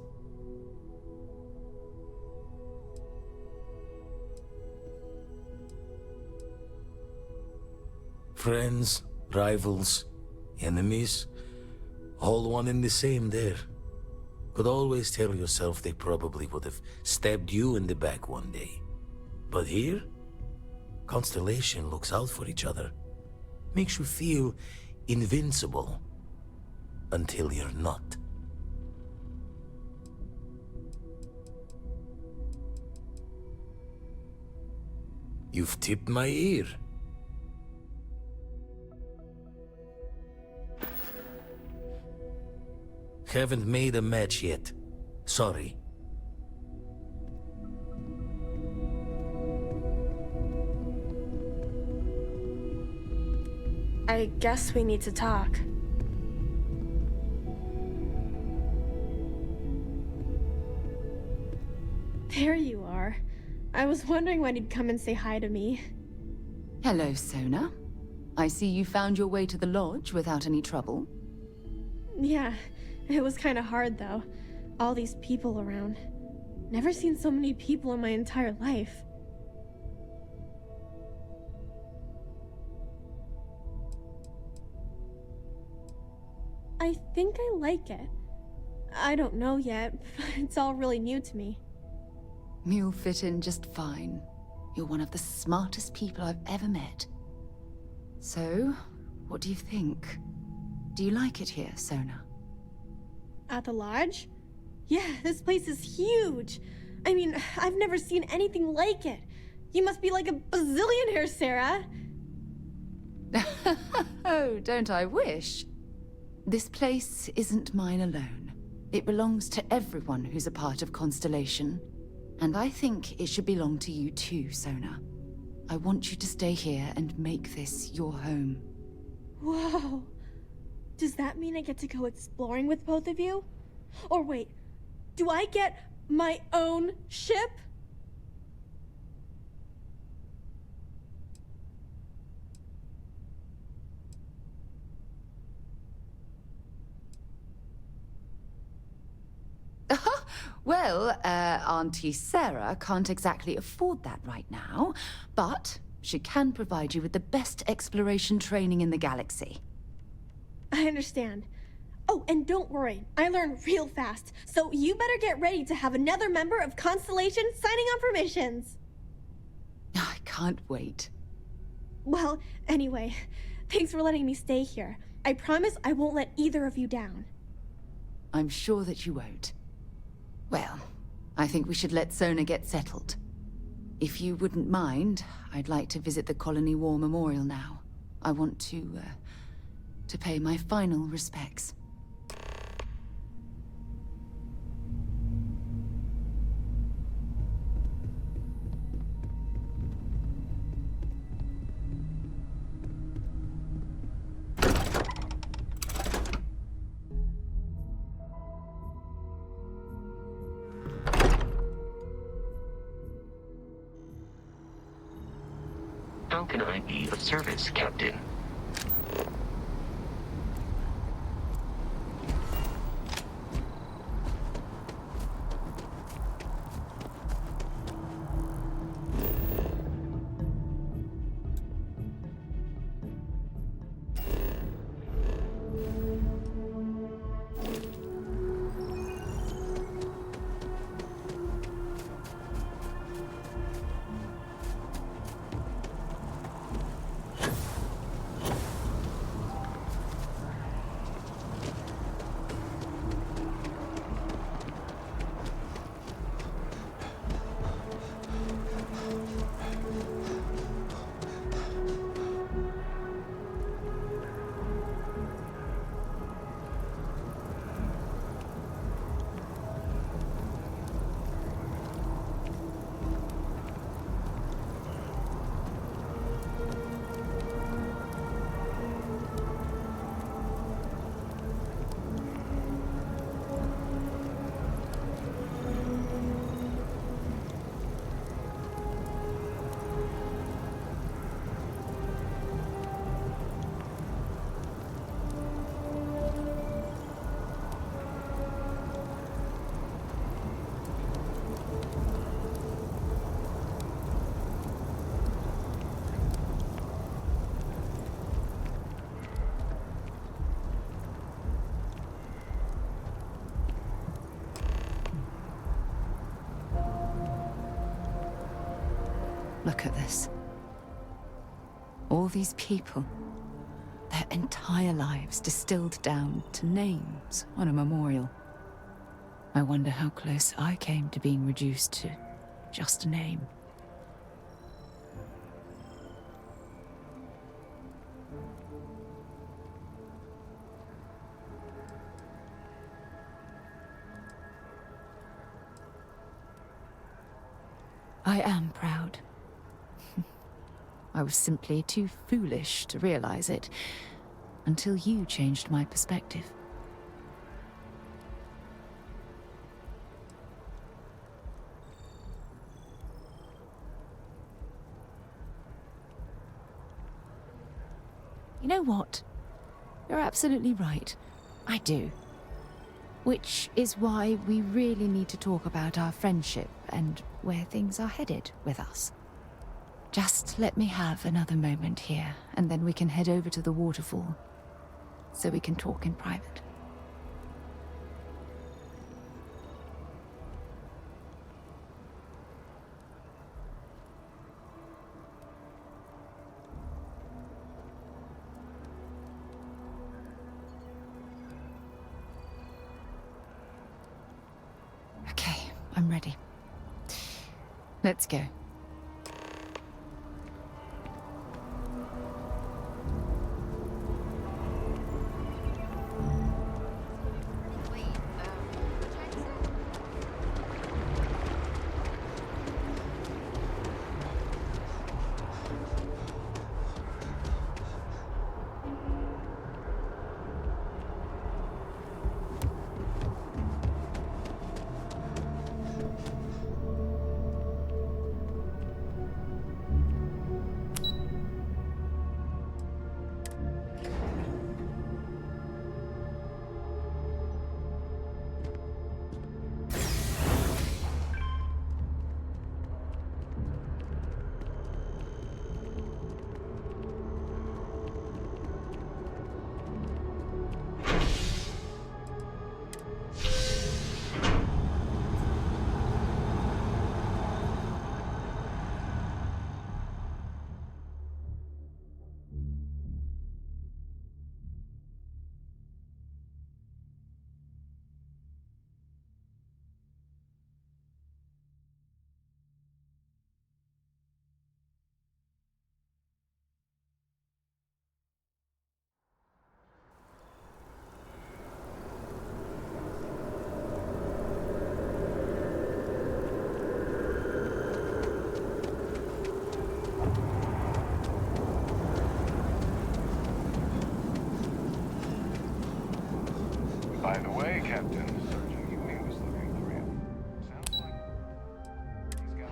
Friends, rivals, enemies, all one and the same there. Could always tell yourself they probably would have stabbed you in the back one day. But here, Constellation looks out for each other. Makes you feel invincible. Until you're not. You've tipped my ear. Haven't made a match yet. Sorry. I guess we need to talk. There you are. I was wondering when you'd come and say hi to me. Hello, Sona. I see you found your way to the lodge without any trouble. Yeah, it was kind of hard though. All these people around. Never seen so many people in my entire life. I think I like it. I don't know yet. It's all really new to me. You'll fit in just fine. You're one of the smartest people I've ever met. So, what do you think? Do you like it here, Sona? At the lodge? Yeah, this place is huge. I mean, I've never seen anything like it. You must be like a bazillionaire, Sarah. Oh, don't I wish? This place isn't mine alone. It belongs to everyone who's a part of Constellation. And I think it should belong to you too, Sona. I want you to stay here and make this your home. Whoa. Does that mean I get to go exploring with both of you? Or wait, do I get my own ship? Well, Auntie Sarah can't exactly afford that right now, but she can provide you with the best exploration training in the galaxy. I understand. Oh, and don't worry, I learn real fast, so you better get ready to have another member of Constellation signing on for missions. I can't wait. Well, anyway, thanks for letting me stay here. I promise I won't let either of you down. I'm sure that you won't. Well, I think we should let Sona get settled. If you wouldn't mind, I'd like to visit the Colony War Memorial now. I want to pay my final respects. How can I be of service, Captain? Look at this. All these people, their entire lives distilled down to names on a memorial. I wonder how close I came to being reduced to just a name. I am proud. I was simply too foolish to realize it until you changed my perspective. You know what? You're absolutely right. I do. Which is why we really need to talk about our friendship and where things are headed with us. Just let me have another moment here, and then we can head over to the waterfall, so we can talk in private. Okay, I'm ready. Let's go. By the way, Captain, Sergeant Huey was looking for you. Sounds like he's got...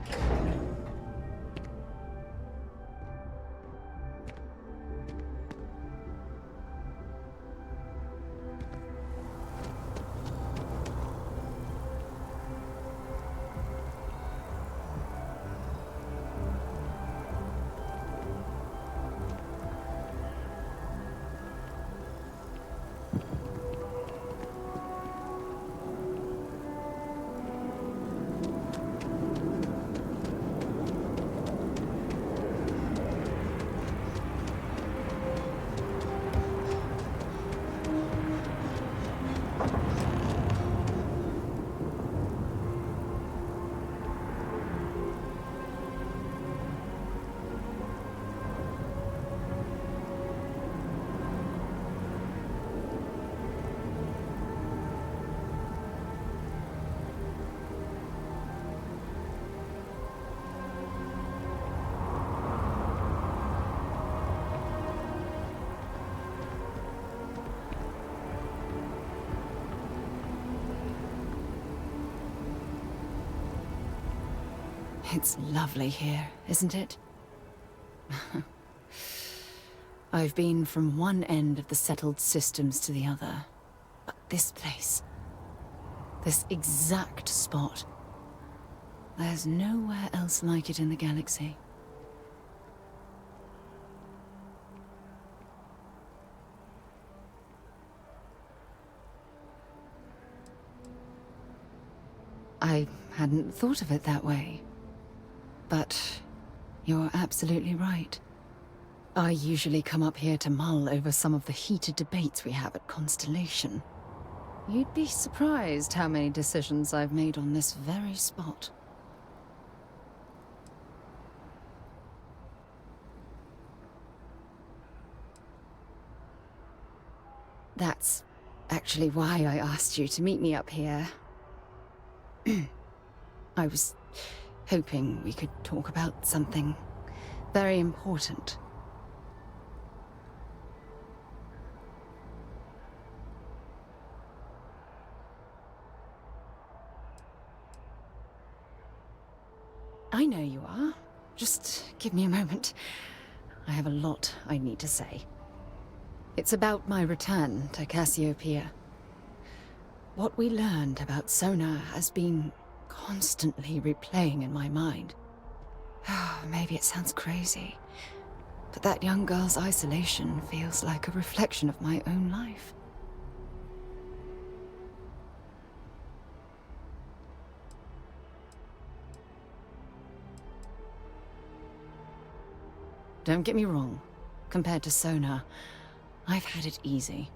It's lovely here, isn't it? I've been from one end of the settled systems to the other. But this place, this exact spot, there's nowhere else like it in the galaxy. I hadn't thought of it that way. But You're absolutely right. I usually come up here to mull over some of the heated debates we have at Constellation. You'd be surprised how many decisions I've made on this very spot. That's actually why I asked you to meet me up here. I was hoping we could talk about something very important. I know you are. Just give me a moment. I have a lot I need to say. It's about my return to Cassiopeia. What we learned about Sona has been constantly replaying in my mind. Maybe it sounds crazy, but that young girl's isolation feels like a reflection of my own life. Don't get me wrong. Compared to Sona, I've had it easy.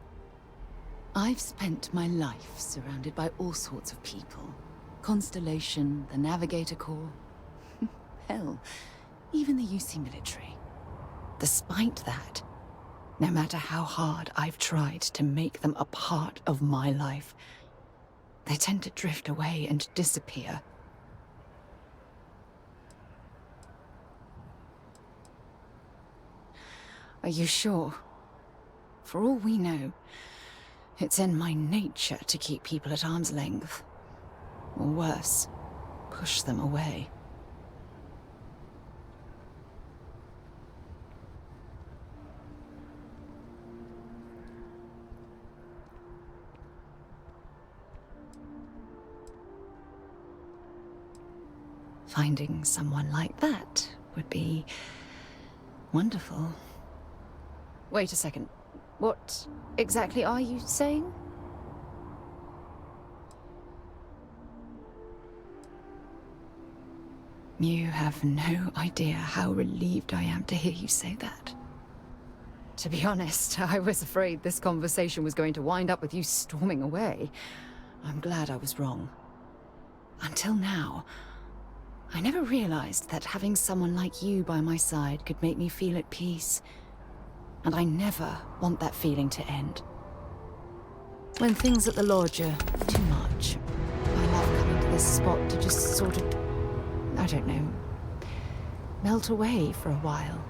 I've spent my life surrounded by all sorts of people. Constellation, the Navigator Corps. Hell, even the UC military. Despite that, no matter how hard I've tried to make them a part of my life, they tend to drift away and disappear. Are you sure? For all we know, it's in my nature to keep people at arm's length. Or worse, push them away. Finding someone like that would be wonderful. Wait a second. What exactly are you saying? You have no idea how relieved I am to hear you say that. To be honest, I was afraid this conversation was going to wind up with you storming away. I'm glad I was wrong. Until now, I never realized that having someone like you by my side could make me feel at peace. And I never want that feeling to end. When things at the lodge are too much, I love coming to this spot to just sort of, I don't know, melt away for a while.